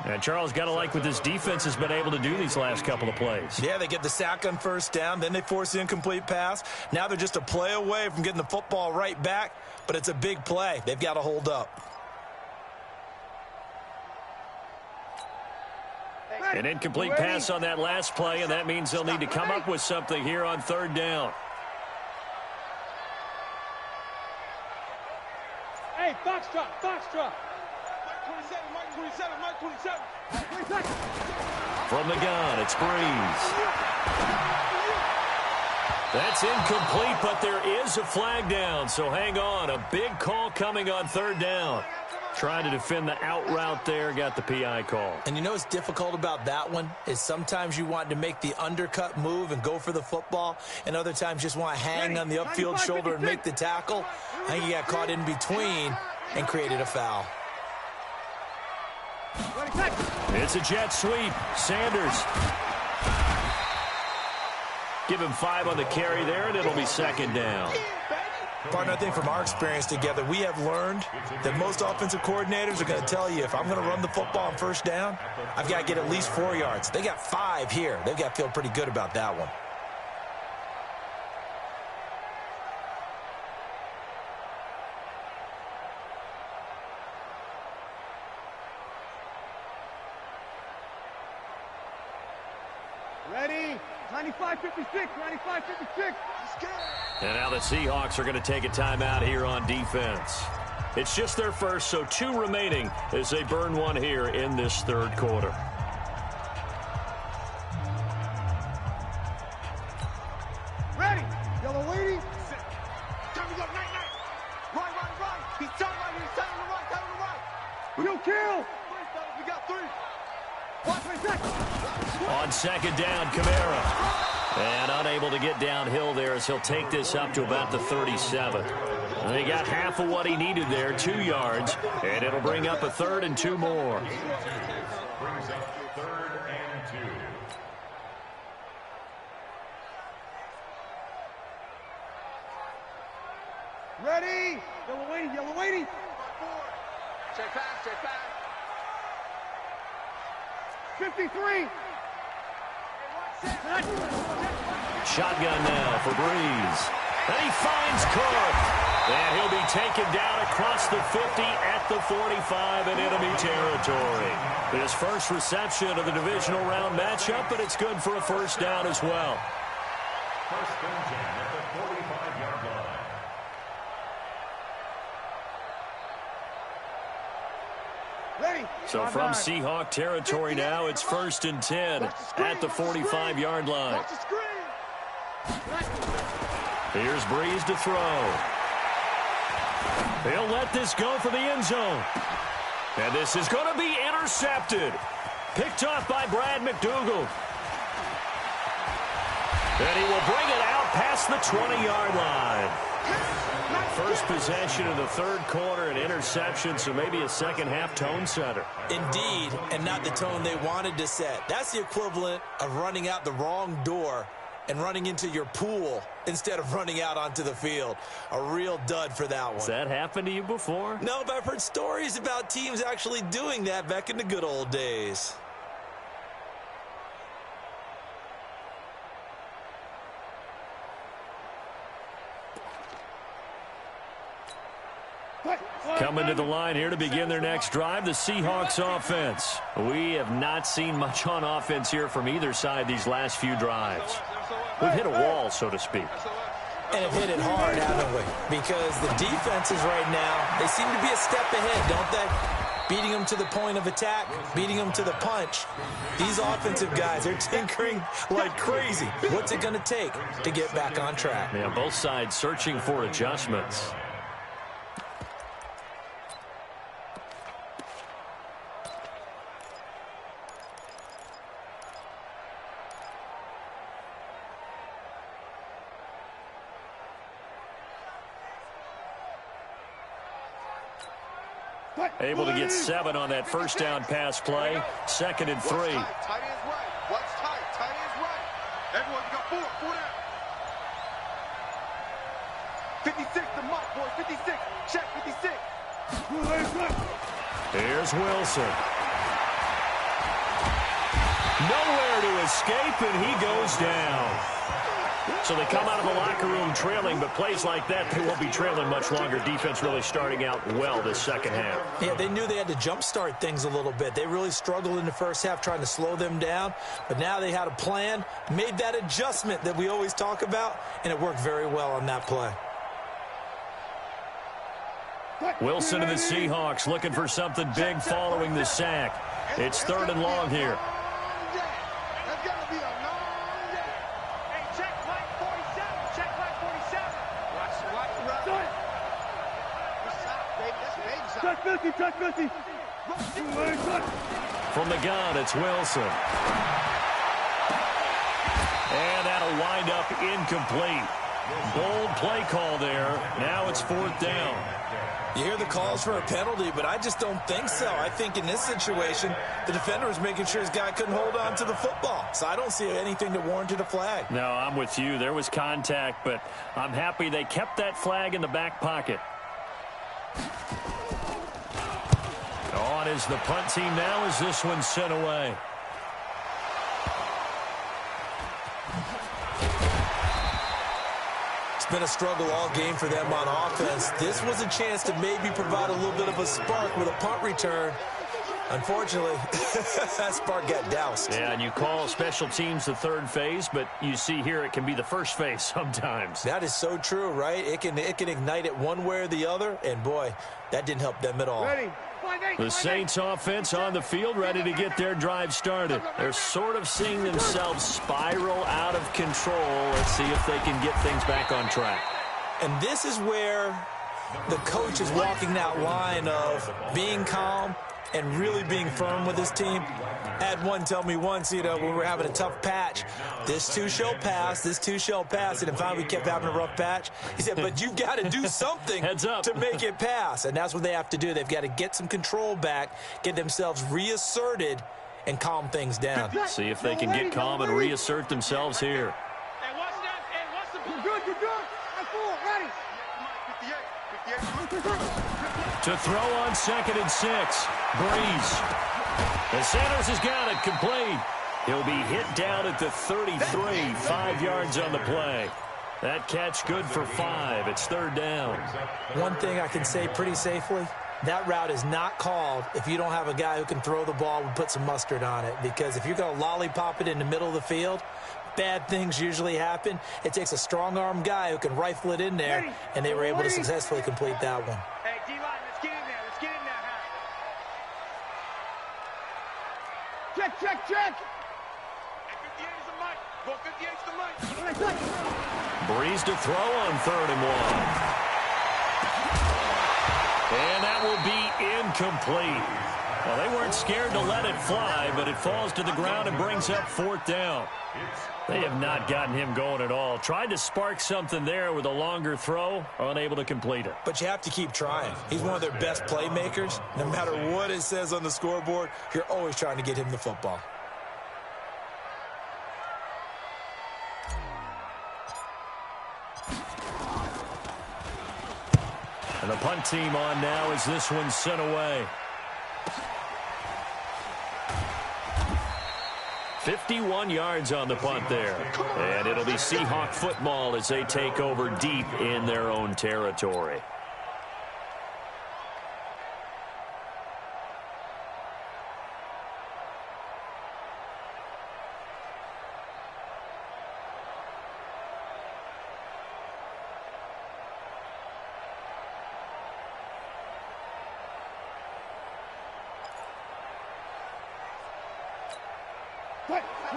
And Charles, got to like what this defense has been able to do these last couple of plays. Yeah, they get the sack on first down, then they force the incomplete pass. Now they're just a play away from getting the football right back, but it's a big play. They've got to hold up. An incomplete pass on that last play, and that means they'll need to come up with something here on third down. Hey, foxtrot, foxtrot. Mike 27, Mike 27, Mike 27. From the gun, it's Breeze. That's incomplete, but there is a flag down, so hang on. A big call coming on third down. Trying to defend the out route there, got the PI call. And you know what's difficult about that one is sometimes you want to make the undercut move and go for the football, and other times just want to hang on the upfield shoulder and make the tackle. I think he got caught in between and created a foul. It's a jet sweep. Sanders. Give him 5 on the carry there, and it'll be second down. Partner, I think from our experience together, we have learned that most offensive coordinators are going to tell you, if I'm going to run the football on first down, I've got to get at least 4 yards. They got 5 here. They've got to feel pretty good about that one. Ready? 95-56, 95-56. And now the Seahawks are going to take a timeout here on defense. It's just their first, so 2 remaining as they burn one here in this third quarter. Ready? Yellow lady. Time to go, night. Right. He's telling right, he's telling the right, telling the right. Kill. We got 3. On second down, Kamara. And unable to get downhill there as he'll take this up to about the 37. And they got half of what he needed there, 2 yards, and it'll bring up a 3rd and 2 more. Brings up 3rd and 2. Ready? Yellow lady. Check back. 53. Shotgun now for Breeze. And he finds Cook. And he'll be taken down across the 50 at the 45 in enemy territory. His first reception of the divisional round matchup, but it's good for a first down as well. First and 10 at the 45-yard line. Ready? So from Seahawk territory now, it's 1st and 10 at the 45-yard line. Watch the screen. Here's Breeze to throw. He'll let this go for the end zone. And this is going to be intercepted. Picked off by Brad McDougal. And he will bring it out past the 20-yard line. First possession of the third quarter, an interception, so maybe a second-half tone setter. Indeed, and not the tone they wanted to set. That's the equivalent of running out the wrong door and running into your pool instead of running out onto the field. A real dud for that one. Has that happened to you before? No, but I've heard stories about teams actually doing that back in the good old days. Coming to the line here to begin their next drive, the Seahawks offense. We have not seen much on offense here from either side these last few drives. We've hit a wall, so to speak. And have hit it hard, haven't we? Because the defenses right now, they seem to be a step ahead, don't they? Beating them to the point of attack, beating them to the punch. These offensive guys are tinkering like crazy. What's it going to take to get back on track? Yeah, both sides searching for adjustments. Able to get 7 on that first down pass play. 2nd and 3. Tight ends right. What's tight? Tight ends right. Everyone's got 4 down. 56 the mark, boy. 56. Check 56. Here's Wilson. Nowhere to escape, and he goes down. So they come out of the locker room trailing, but plays like that, they won't be trailing much longer. Defense really starting out well this second half. Yeah, they knew they had to jumpstart things a little bit. They really struggled in the first half trying to slow them down, but now they had a plan, made that adjustment that we always talk about, and it worked very well on that play. Wilson and the Seahawks looking for something big following the sack. It's 3rd and long here. That's got to be a long day. Hey, check flag 47. Check flag 47. Watch the run. That's baby side. Check 50, check 50. From the gun, it's Wilson. And that'll wind up incomplete. Bold play call there. Now it's 4th down. You hear the calls for a penalty, but I just don't think so. I think in this situation, the defender was making sure his guy couldn't hold on to the football. So I don't see anything that warranted a flag. No, I'm with you. There was contact, but I'm happy they kept that flag in the back pocket. On is the punt team now as this one's sent away. It's been a struggle all game for them on offense. This was a chance to maybe provide a little bit of a spark with a punt return. Unfortunately, that spark got doused. Yeah, and you call special teams the 3rd phase, but you see here it can be the 1st phase sometimes. That is so true, right? It can ignite it one way or the other, and boy, that didn't help them at all. Ready. The Saints offense on the field ready to get their drive started. They're sort of seeing themselves spiral out of control. Let's see if they can get things back on track. And this is where the coach is walking that line of being calm and really being firm with his team. I had one tell me once, when we were having a tough patch, this too shall pass, this too shall pass, and finally we kept having a rough patch. He said, but you've got to do something Heads up. to make it pass, and that's what they have to do. They've got to get some control back, get themselves reasserted, and calm things down. See if they can get calm and reassert themselves here. Hey, watch that. Hey, watch the You're good, you're good. I'm full, ready. 58. To throw on 2nd and 6. Breeze. The Sanders has got it complete. He'll be hit down at the 33. 5 yards on the play. That catch good for 5. It's 3rd down. One thing I can say pretty safely, that route is not called if you don't have a guy who can throw the ball and put some mustard on it. Because if you're going to lollipop it in the middle of the field, bad things usually happen. It takes a strong-arm guy who can rifle it in there, and they were able to successfully complete that one. Hey, D-line, let's get in there. Let's get in there, huh? Check, check. Hey, 58 is the mic. Go 58 is the mic. Breeze to throw on 3rd and 1. And that will be incomplete. Well, they weren't scared to let it fly, but it falls to the ground and brings up 4th down. They have not gotten him going at all. Tried to spark something there with a longer throw, unable to complete it. But you have to keep trying. He's one of their best playmakers. No matter what it says on the scoreboard, you're always trying to get him the football. And the punt team on now as this one's sent away. 51 yards on the punt there. And it'll be Seahawk football as they take over deep in their own territory.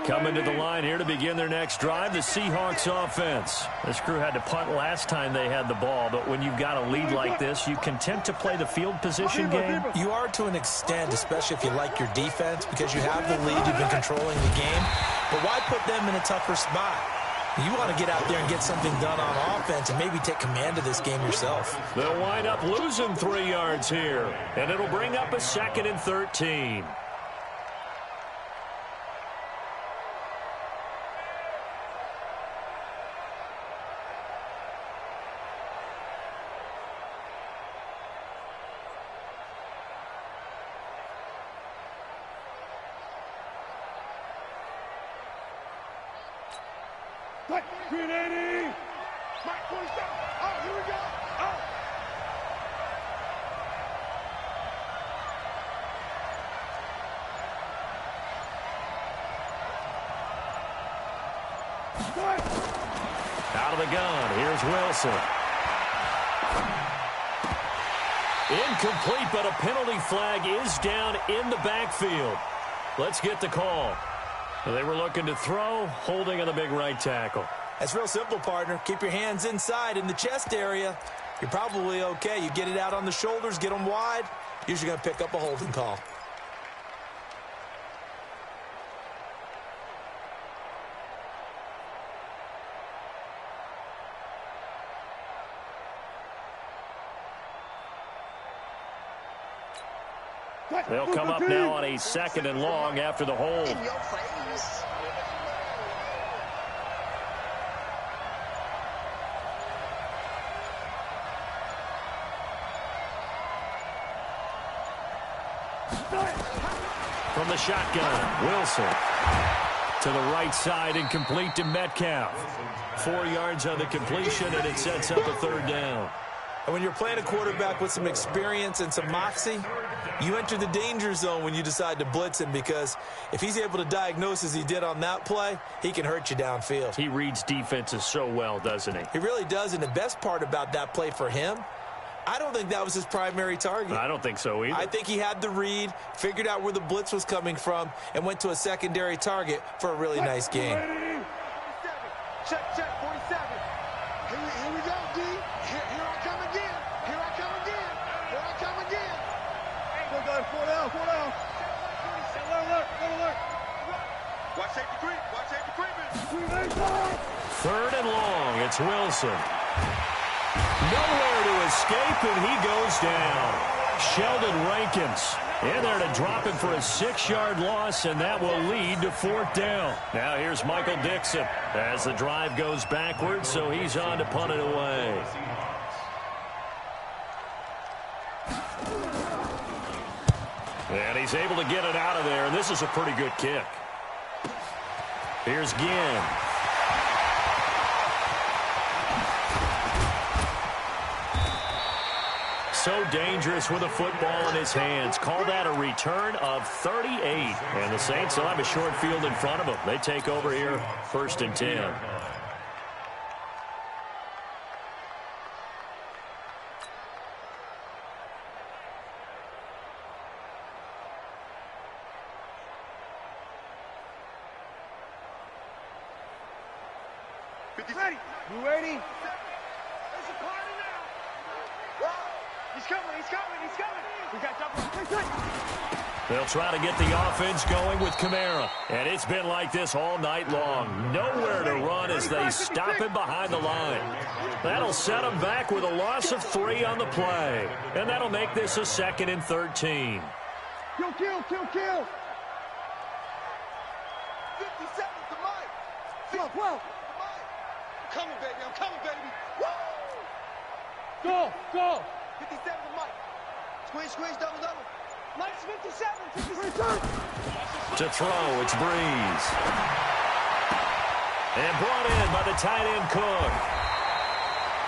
Coming to the line here to begin their next drive, the Seahawks offense. This crew had to punt last time they had the ball, but when you've got a lead like this, you content to play the field position game? You are to an extent, especially if you like your defense, because you have the lead, you've been controlling the game. But why put them in a tougher spot? You want to get out there and get something done on offense and maybe take command of this game yourself. They'll wind up losing 3 yards here, and it'll bring up a 2nd and 13. 380. Mike 47. Oh, here we go. Oh. Out of the gun, here's Wilson. Incomplete, but a penalty flag is down in the backfield. Let's get the call. They were looking to throw, holding on the big right tackle. That's real simple, partner. Keep your hands inside in the chest area. You're probably okay. You get it out on the shoulders, get them wide. Usually going to pick up a holding call. They'll come up now on a 2nd and long after the hold. In your face. From the shotgun, Wilson to the right side and complete to Metcalf. 4 yards on the completion, and it sets up a 3rd down. And when you're playing a quarterback with some experience and some moxie, you enter the danger zone when you decide to blitz him, because if he's able to diagnose as he did on that play, he can hurt you downfield. He reads defenses so well, doesn't he? He really does, and the best part about that play for him, I don't think that was his primary target. I don't think so either. I think he had the read, figured out where the blitz was coming from, and went to a secondary target for a really nice game. 47. Check, check, 47. Here we go, D. Here I come again. Here I come again. Here I come again. Go, guys. 4 down. 4 down. Alert. Watch safety creep. Watch safety creeping. 3rd and long. It's Wilson. Nowhere to escape, and he goes down. Sheldon Rankins in there to drop him for a 6-yard loss, and that will lead to 4th down. Now here's Michael Dixon as the drive goes backwards, so he's on to punt it away. And he's able to get it out of there, and this is a pretty good kick. Here's Ginn. So dangerous with a football in his hands. Call that a return of 38. And the Saints will have a short field in front of them. They take over here, 1st and 10. Ready. You ready? There's a party now. He's coming. We got double. They'll try to get the offense going with Kamara. And it's been like this all night long. Nowhere to run as they stop him behind the line. That'll set him back with a loss of 3 on the play. And that'll make this a 2nd and 13. Kill. 57's the mic. 12. I'm coming, baby. Woo! Go. 57's the mic. Squeeze, double. Mike's 57. To throw, it's Breeze. And brought in by the tight end Cook.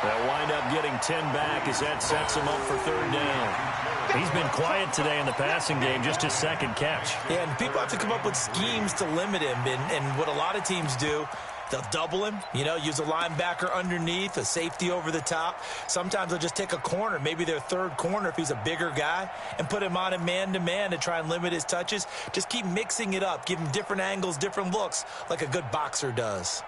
They'll wind up getting 10 back as that sets him up for 3rd down. He's been quiet today in the passing game, just his 2nd catch. Yeah, and people have to come up with schemes to limit him, and what a lot of teams do, they'll double him, use a linebacker underneath, a safety over the top. Sometimes they'll just take a corner, maybe their 3rd corner if he's a bigger guy, and put him on a man-to-man to try and limit his touches. Just keep mixing it up, give him different angles, different looks, like a good boxer does.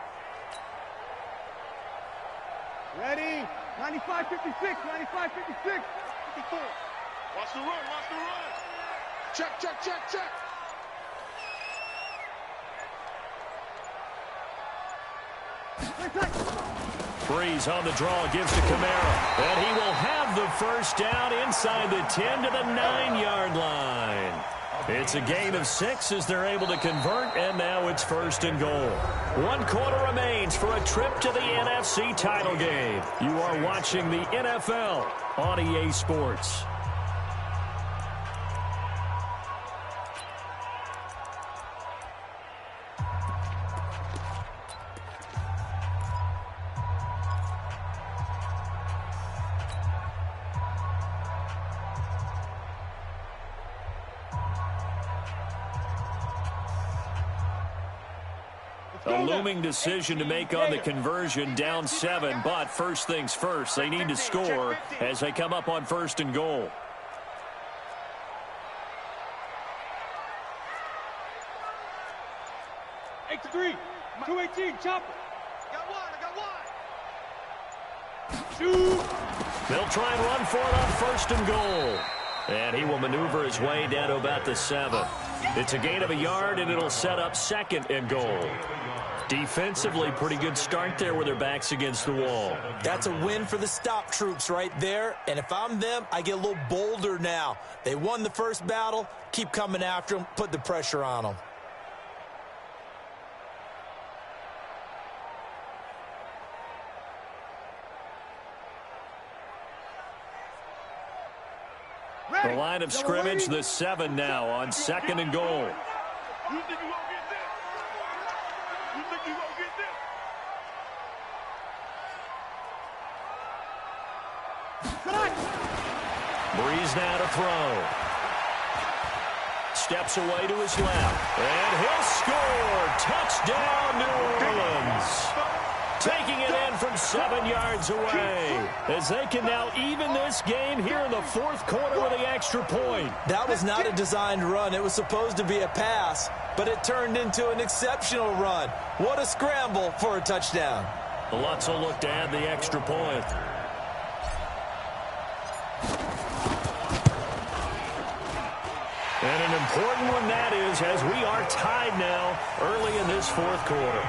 Ready. 95, 56. 95, 56. 54. Watch the run. Check. Breeze on the draw, gives to Kamara. And he will have the 1st down inside the 10 to the 9-yard line. It's a gain of 6 as they're able to convert, and now it's 1st and goal. 1 quarter remains for a trip to the NFC title game. You are watching the NFL on EA Sports. A looming decision to make on the conversion, down 7, but first things first, they need to score as they come up on 1st and goal. X3, 218, chopper. I got one. Shoot. They'll try and run for it on 1st and goal. And he will maneuver his way down to about the 7. It's a gain of a yard, and it'll set up 2nd and goal. Defensively, pretty good start there with their backs against the wall. That's a win for the stop troops right there. And if I'm them, I get a little bolder now. They won the first battle. Keep coming after them. Put the pressure on them. The line of scrimmage, the 7 now on 2nd and goal. You think you gonna get this? You think you gonna get this? Breeze now to throw. Steps away to his left. And he'll score. Touchdown, New Orleans. Taking it in from 7 yards away. As they can now even this game here in the 4th quarter with the extra point. That was not a designed run. It was supposed to be a pass, but it turned into an exceptional run. What a scramble for a touchdown. Lutz will look to add the extra point. And an important one that is, as we are tied now early in this 4th quarter.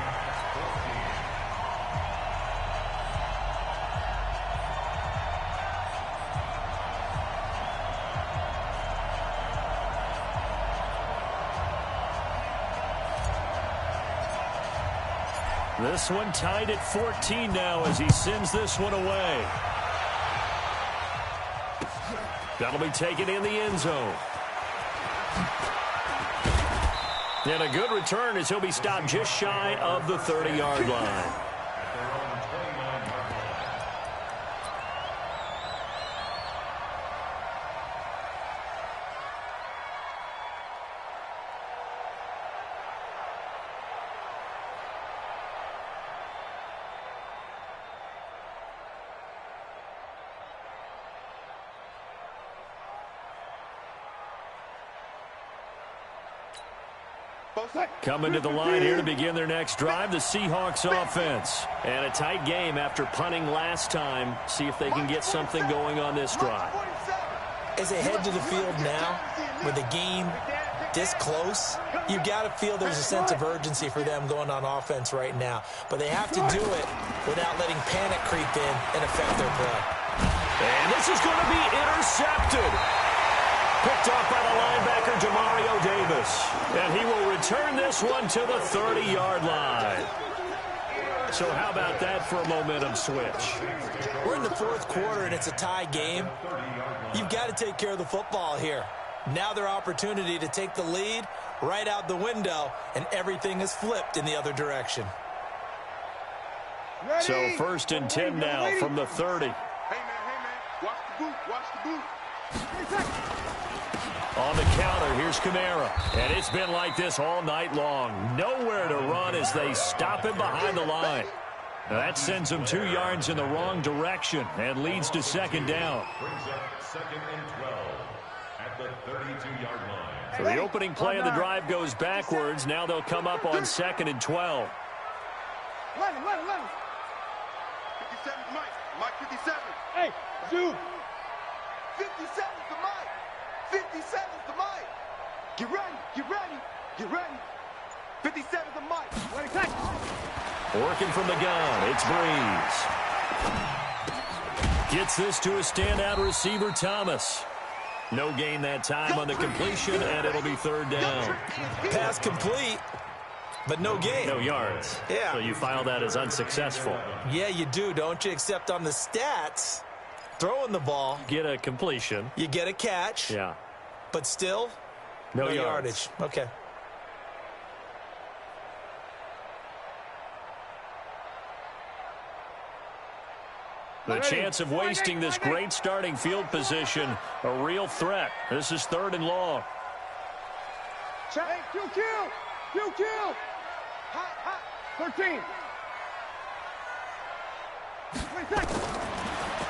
This one tied at 14 now as he sends this one away. That'll be taken in the end zone. And a good return as he'll be stopped just shy of the 30-yard line. Coming to the line here to begin their next drive, the Seahawks offense. And a tight game after punting last time. See if they can get something going on this drive. As they head to the field now, with the game this close, you've got to feel there's a sense of urgency for them going on offense right now. But they have to do it without letting panic creep in and affect their play. And this is going to be intercepted. Picked off by the linebacker, Demario Davis. And he will return this one to the 30-yard line. So how about that for a momentum switch? We're in the 4th quarter, and it's a tie game. You've got to take care of the football here. Now their opportunity to take the lead right out the window, and everything is flipped in the other direction. Ready? So 1st and 10 now from the 30. Hey, man, watch the boot, watch the boot. On the counter, here's Kamara. And it's been like this all night long. Nowhere to run as they stop him behind the line. Now that sends him 2 yards in the wrong direction and leads to 2nd down. Brings up 2nd and 12 at the 32-yard line. So the opening play of the drive goes backwards. Now they'll come up on 2nd and 12. Let him. 57 Mike. Mike 57. Hey, zoom. 57's the Mike. 57's the Mike. Get ready. 57's the Mike. Ready, catch. Working from the gun, it's Breeze. Gets this to a standout receiver, Thomas. No gain that time on the completion, and it'll be 3rd down. Pass complete, but no gain. No yards. Yeah. So you file that as unsuccessful. Yeah, you do, don't you? Except on the stats, throwing the ball, Get a completion. you get a catch, Yeah. but still No yardage. Okay. The chance of wasting this great starting field position, a real threat. This is 3rd and long. Check. Hey, kill. Hot. 13.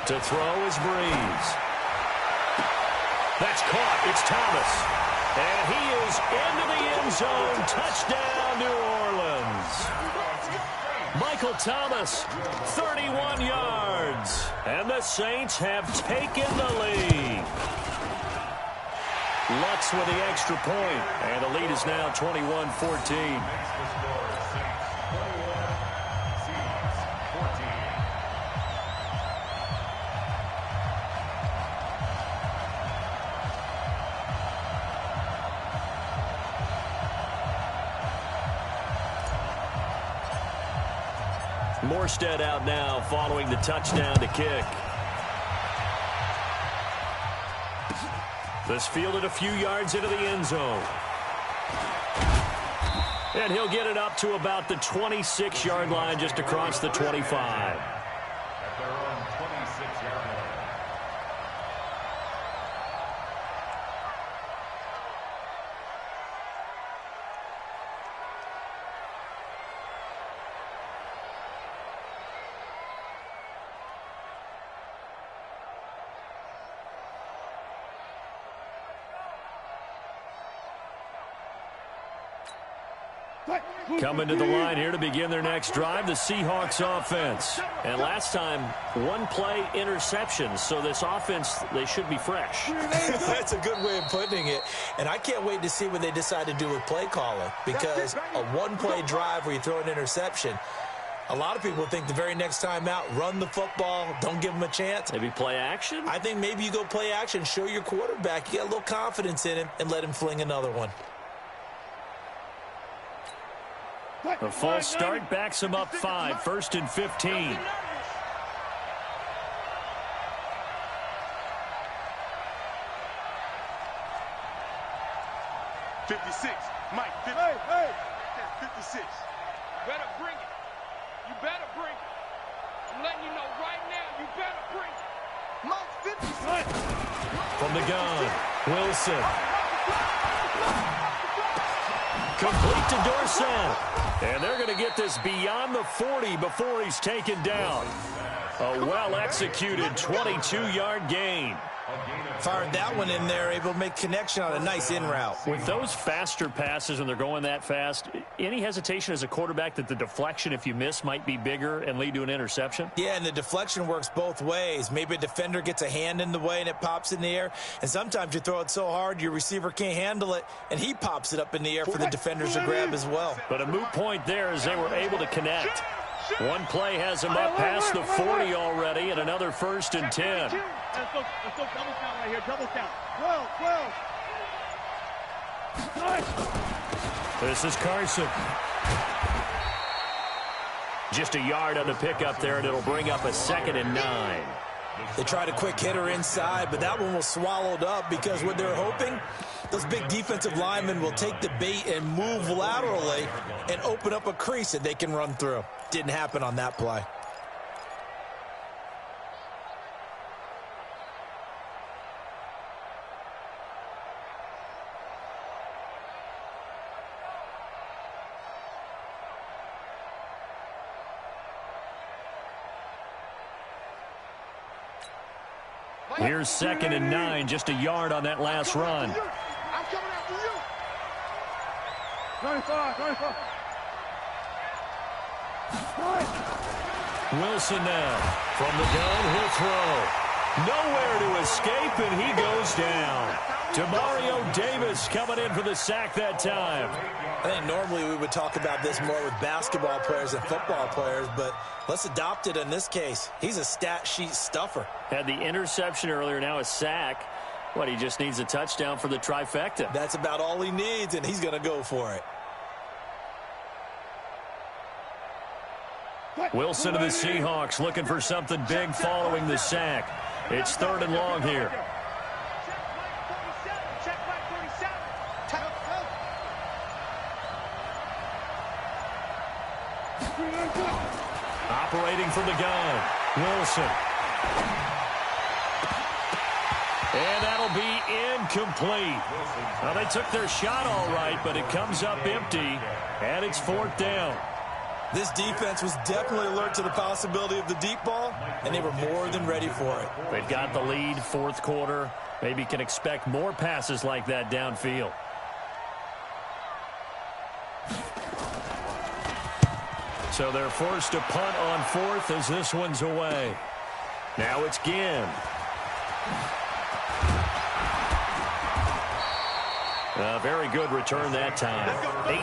To throw is Breeze. That's caught. It's Thomas. And he is into the end zone. Touchdown, New Orleans. Michael Thomas, 31 yards. And the Saints have taken the lead. Lutz with the extra point. And the lead is now 21-14. Morstead out now following the touchdown to kick. This fielded a few yards into the end zone. And he'll get it up to about the 26-yard line, just across the 25. At their own 26-yard line. Coming to the line here to begin their next drive, the Seahawks offense. And last time, one play interception, so this offense, they should be fresh. That's a good way of putting it. And I can't wait to see what they decide to do with play calling, because a one-play drive where you throw an interception, a lot of people think the very next time out, run the football, don't give them a chance. Maybe play action? I think maybe you go play action, show your quarterback you got a little confidence in him, and let him fling another one. A false start backs him up 5, 1st and 15. 56. Mike, 50. Hey. 56. Better bring it. You better bring it. I'm letting you know right now, you better bring it. Mike, 56. From the gun, Wilson. Complete to Dorsett. And they're going to get this beyond the 40 before he's taken down. A well-executed 22-yard gain. Fired that one in there, able to make connection on a nice in route. With those faster passes, when they're going that fast, any hesitation as a quarterback that the deflection, if you miss, might be bigger and lead to an interception? Yeah, and the deflection works both ways. Maybe a defender gets a hand in the way and it pops in the air. And sometimes you throw it so hard your receiver can't handle it, and he pops it up in the air for the defenders to grab as well. But a moot point there as they were able to connect. One play has him up past the 40 already, and another 1st and 10. Let's go double count right here, double count. 12. This is Carson. Just a yard on the pickup there, and it'll bring up a 2nd and 9. They tried a quick hitter inside, but that one was swallowed up because what they're hoping, those big defensive linemen will take the bait and move laterally and open up a crease that they can run through. Didn't happen on that play. Here's 2nd and 9, just a yard on that last run. I'm coming after you. 25. Wilson now. From the gun, he'll throw. Nowhere to escape, and he goes down. Demario Davis coming in for the sack that time. I think normally we would talk about this more with basketball players and football players, but let's adopt it in this case. He's a stat sheet stuffer. Had the interception earlier, now a sack. What, he just needs a touchdown for the trifecta. That's about all he needs, and he's going to go for it. Wilson of the Seahawks looking for something big following the sack. It's 3rd and long here. Check Mike 47. Operating from the gun, Wilson. And that'll be incomplete. Well, they took their shot all right, but it comes up empty, and it's 4th down. This defense was definitely alert to the possibility of the deep ball, and they were more than ready for it. They've got the lead, fourth quarter. Maybe can expect more passes like that downfield. So they're forced to punt on fourth as this one's away. Now it's Ginn. A very good return that time.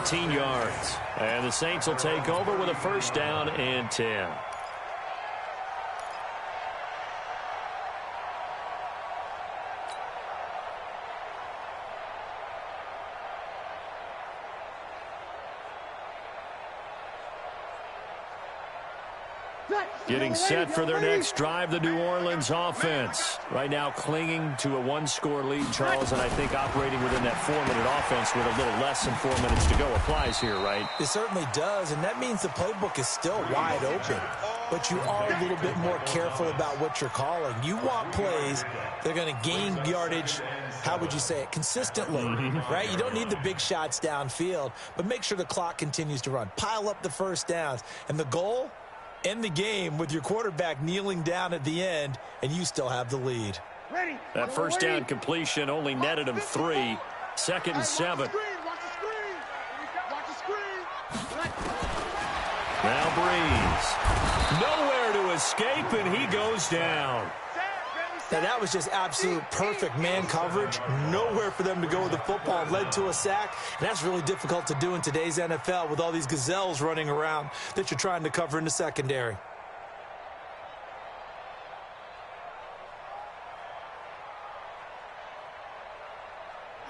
18 yards. And the Saints will take over with a first down and 10. Getting set for their next drive, the New Orleans offense. Right now clinging to a one-score lead, Charles, and I think operating within that 4-minute offense with a little less than 4 minutes to go applies here, right? It certainly does, and that means the playbook is still wide open. But you are a little bit more careful about what you're calling. You want plays that are going to gain yardage, how would you say it, consistently, right? You don't need the big shots downfield, but make sure the clock continues to run. Pile up the first downs, and the goal? End the game with your quarterback kneeling down at the end, and you still have the lead. That first down completion only netted him 3. Second and 7. Now Breeze. Nowhere to escape, and he goes down. Now, that was just absolute perfect man coverage. Nowhere for them to go with the football. Led to a sack, and that's really difficult to do in today's NFL with all these gazelles running around that you're trying to cover in the secondary.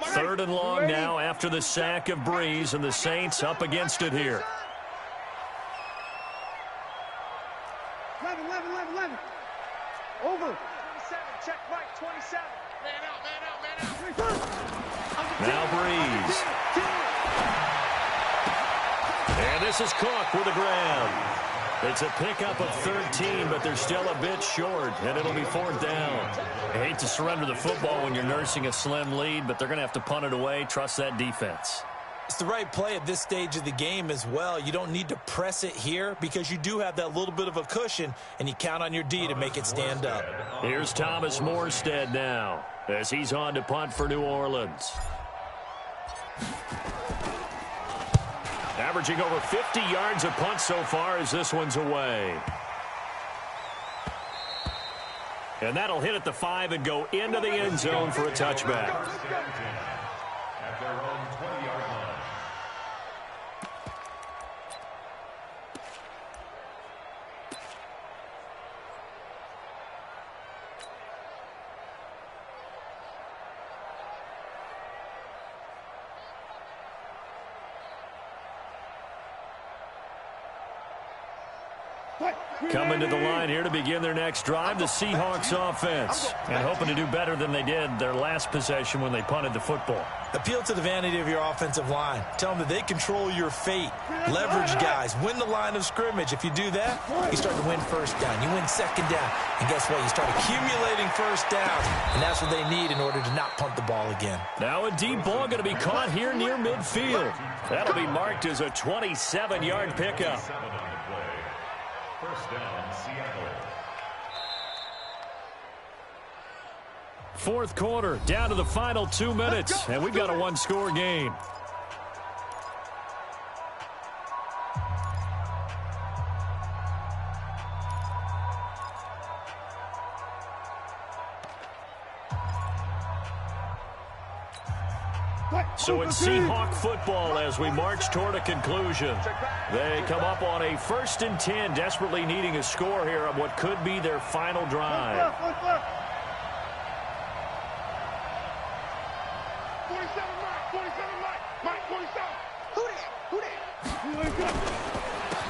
Third and long now after the sack of Breeze, and the Saints up against it here. 11. Over. Check right, 27. Man out. Now Breeze. And this is Cook with the ground. It's a pickup of 13, but they're still a bit short, and it'll be fourth down. I hate to surrender the football when you're nursing a slim lead, but they're going to have to punt it away. Trust that defense. It's the right play at this stage of the game as well. You don't need to press it here because you do have that little bit of a cushion, and you count on your D to make it stand up. Here's Thomas Morstead now as he's on to punt for New Orleans. Averaging over 50 yards a punt so far as this one's away. And that'll hit at the 5 and go into the end zone for a touchback. At their own 20-yard line. Coming to the line here to begin their next drive, the Seahawks offense. And hoping to do better than they did their last possession when they punted the football. Appeal to the vanity of your offensive line. Tell them that they control your fate. Leverage guys. Win the line of scrimmage. If you do that, you start to win first down. You win second down. And guess what? You start accumulating first downs. And that's what they need in order to not punt the ball again. Now a deep ball going to be caught here near midfield. That'll be marked as a 27-yard pickup. First down, Seattle. Fourth quarter, down to the final 2 minutes, and we've got a one-score game. So it's Seahawk football as we march toward a conclusion. They come up on a 1st and 10, desperately needing a score here on what could be their final drive. 47 Mike, 47. Who that?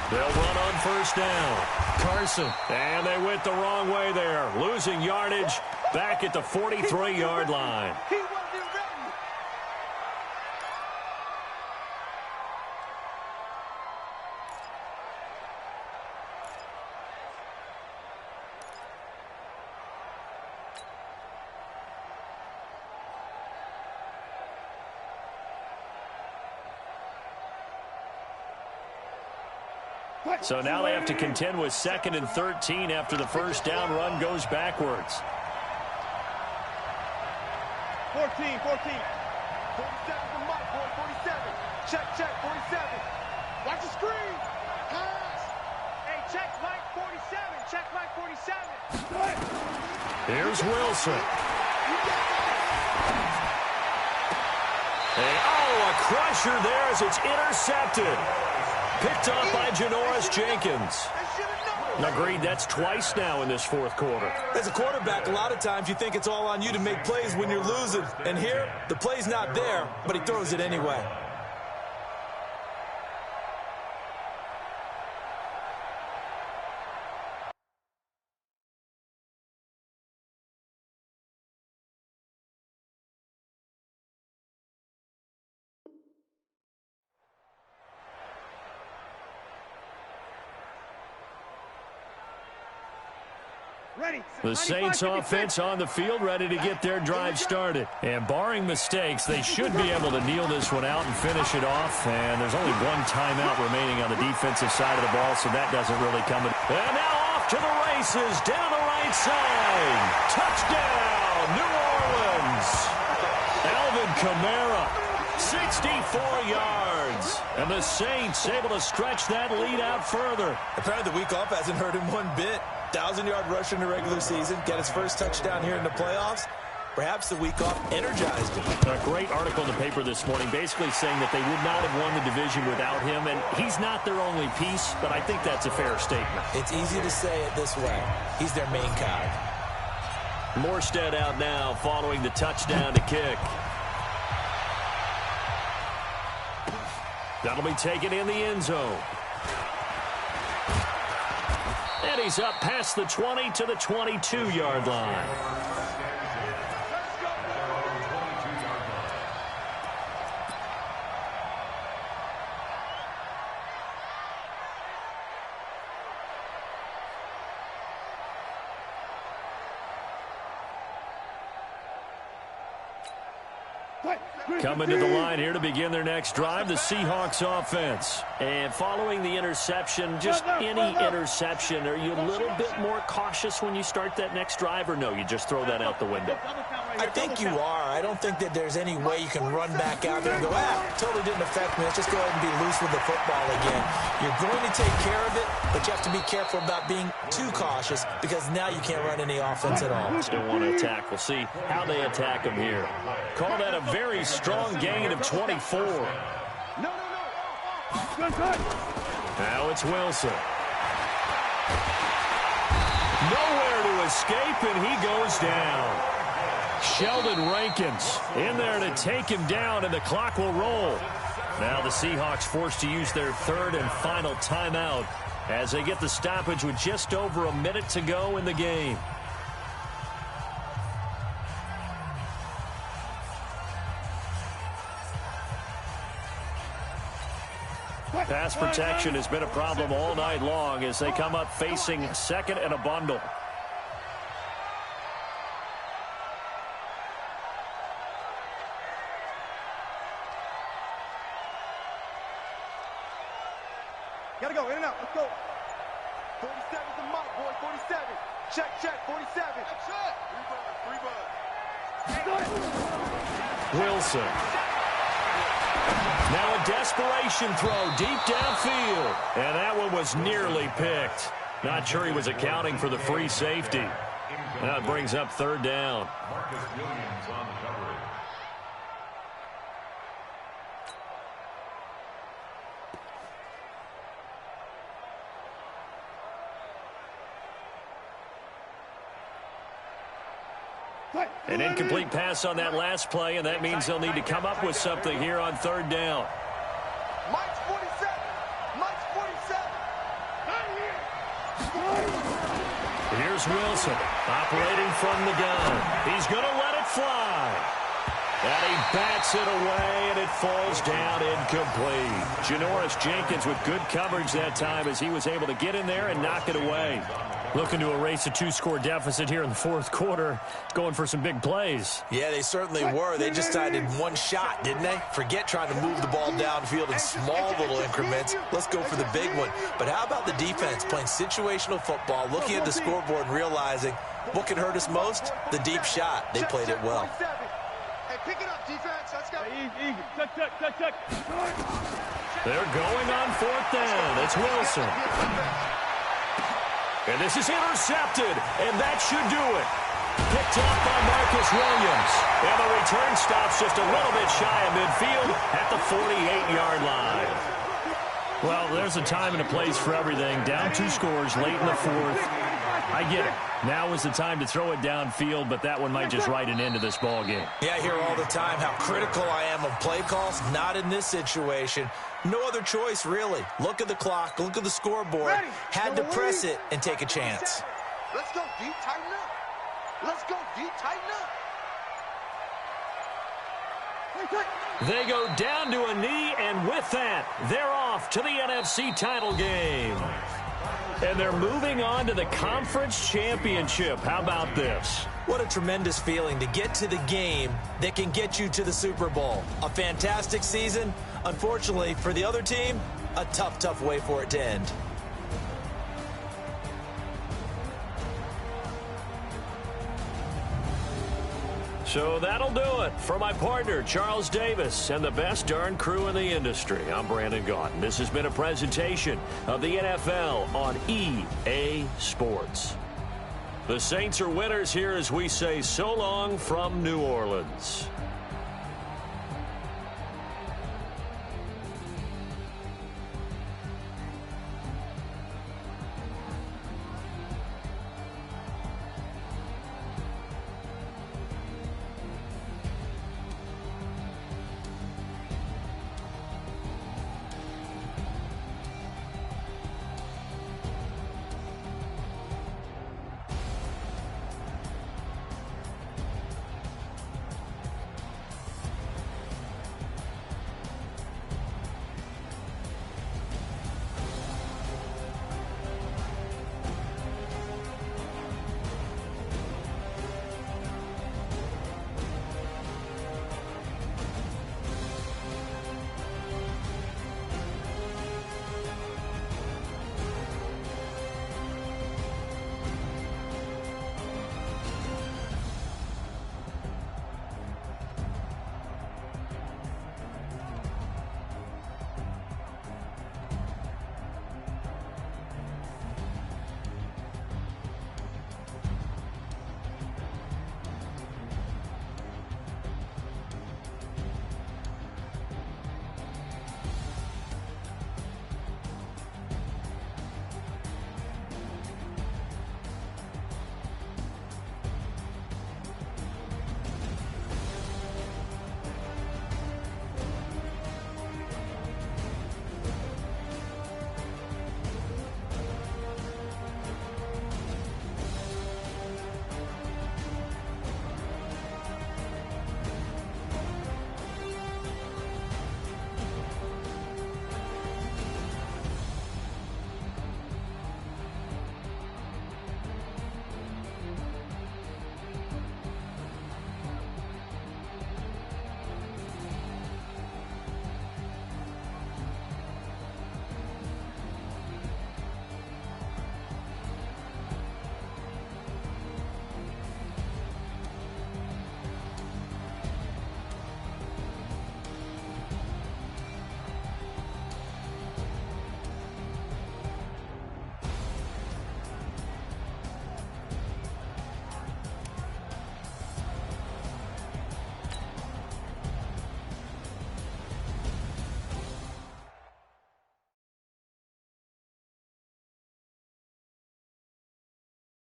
They'll run on first down. Carson, and they went the wrong way there, losing yardage back at the 43-yard line. He wasn't ready. So now they have to contend with 2nd and 13 after the first down run goes backwards. 14. 47 to Mike, boy, 47. Check, 47. Watch the screen. Pass. Hey, check Mike 47. Check Mike 47. Here's Wilson. A crusher there as it's intercepted. Picked up by Johnnyrd1989. Agreed, that's twice now in this fourth quarter. As a quarterback, a lot of times you think it's all on you to make plays when you're losing. And here, the play's not there, but he throws it anyway. The Saints offense on the field, ready to get their drive started. And barring mistakes, they should be able to kneel this one out and finish it off. And there's only one timeout remaining on the defensive side of the ball, so that doesn't really come in. And now off to the races, down the right side. Touchdown, New Orleans. Alvin Kamara, 64 yards. And the Saints able to stretch that lead out further. Apparently the week off hasn't hurt him one bit. 1,000-yard rusher in the regular season, get his first touchdown here in the playoffs. Perhaps the week off energized him. A great article in the paper this morning basically saying that they would not have won the division without him, and he's not their only piece, but I think that's a fair statement. It's easy to say it this way. He's their main guy. Morstead out now following the touchdown to kick. That'll be taken in the end zone. And he's up past the 20 to the 22-yard line. Coming to the line here to begin their next drive, the Seahawks offense. And following the interception, just any interception, are you a little bit more cautious when you start that next drive, or no, you just throw that out the window? I think you are. I don't think that there's any way you can run back out there and go, totally didn't affect me. Let's just go ahead and be loose with the football again. You're going to take care of it, but you have to be careful about being too cautious because now you can't run any offense at all. Still want to attack. We'll see how they attack him here. Call that a very strong gain of 24. No. Now it's Wilson. Nowhere to escape, and he goes down. Sheldon Rankins in there to take him down, and the clock will roll. Now the Seahawks forced to use their third and final timeout as they get the stoppage with just over a minute to go in the game. Pass protection has been a problem all night long as they come up facing second and a bundle. Gotta go, in and out, let's go. 47's the mark, boy, 47. Check, 47. That's it. Free bud. Wilson. Now a desperation throw deep downfield. And that one was nearly picked. Not sure he was accounting for the free safety. Now it brings up third down. Marcus Williams on the coverage. An incomplete pass on that last play, and that means they'll need to come up with something here on third down. Mike's 47. Mike's 47. Here's Wilson operating from the gun. He's going to let it fly. And he bats it away, and it falls down incomplete. Johnnyrd1989 with good coverage that time as he was able to get in there and knock it away. Looking to erase a 2-score deficit here in the fourth quarter, going for some big plays. Yeah, they certainly were. They just decided one shot, didn't they? Forget trying to move the ball downfield in small little increments. Let's go for the big one. But how about the defense playing situational football, looking at the scoreboard and realizing what can hurt us most? The deep shot. They played it well. Hey, pick it up, defense. Let's go. Check. They're going on 4th down. It's Wilson. And this is intercepted, and that should do it. Picked off by Marcus Williams. And the return stops just a little bit shy of midfield at the 48-yard line. Well, there's a time and a place for everything. Down 2 scores late in the 4th. I get it. Now is the time to throw it downfield, but that one might just write an end to this ball game. Yeah, I hear all the time how critical I am of play calls. Not in this situation. No other choice, really. Look at the clock. Look at the scoreboard. Had to press it and take a chance. Let's go deep, tighten up. Let's go deep, tighten up. They go down to a knee, and with that, they're off to the NFC title game. And they're moving on to the conference championship. How about this? What a tremendous feeling to get to the game that can get you to the Super Bowl. A fantastic season. Unfortunately, for the other team, a tough way for it to end. So that'll do it for my partner, Charles Davis, and the best darn crew in the industry. I'm Brandon Gaudin. This has been a presentation of the NFL on EA Sports. The Saints are winners here as we say so long from New Orleans.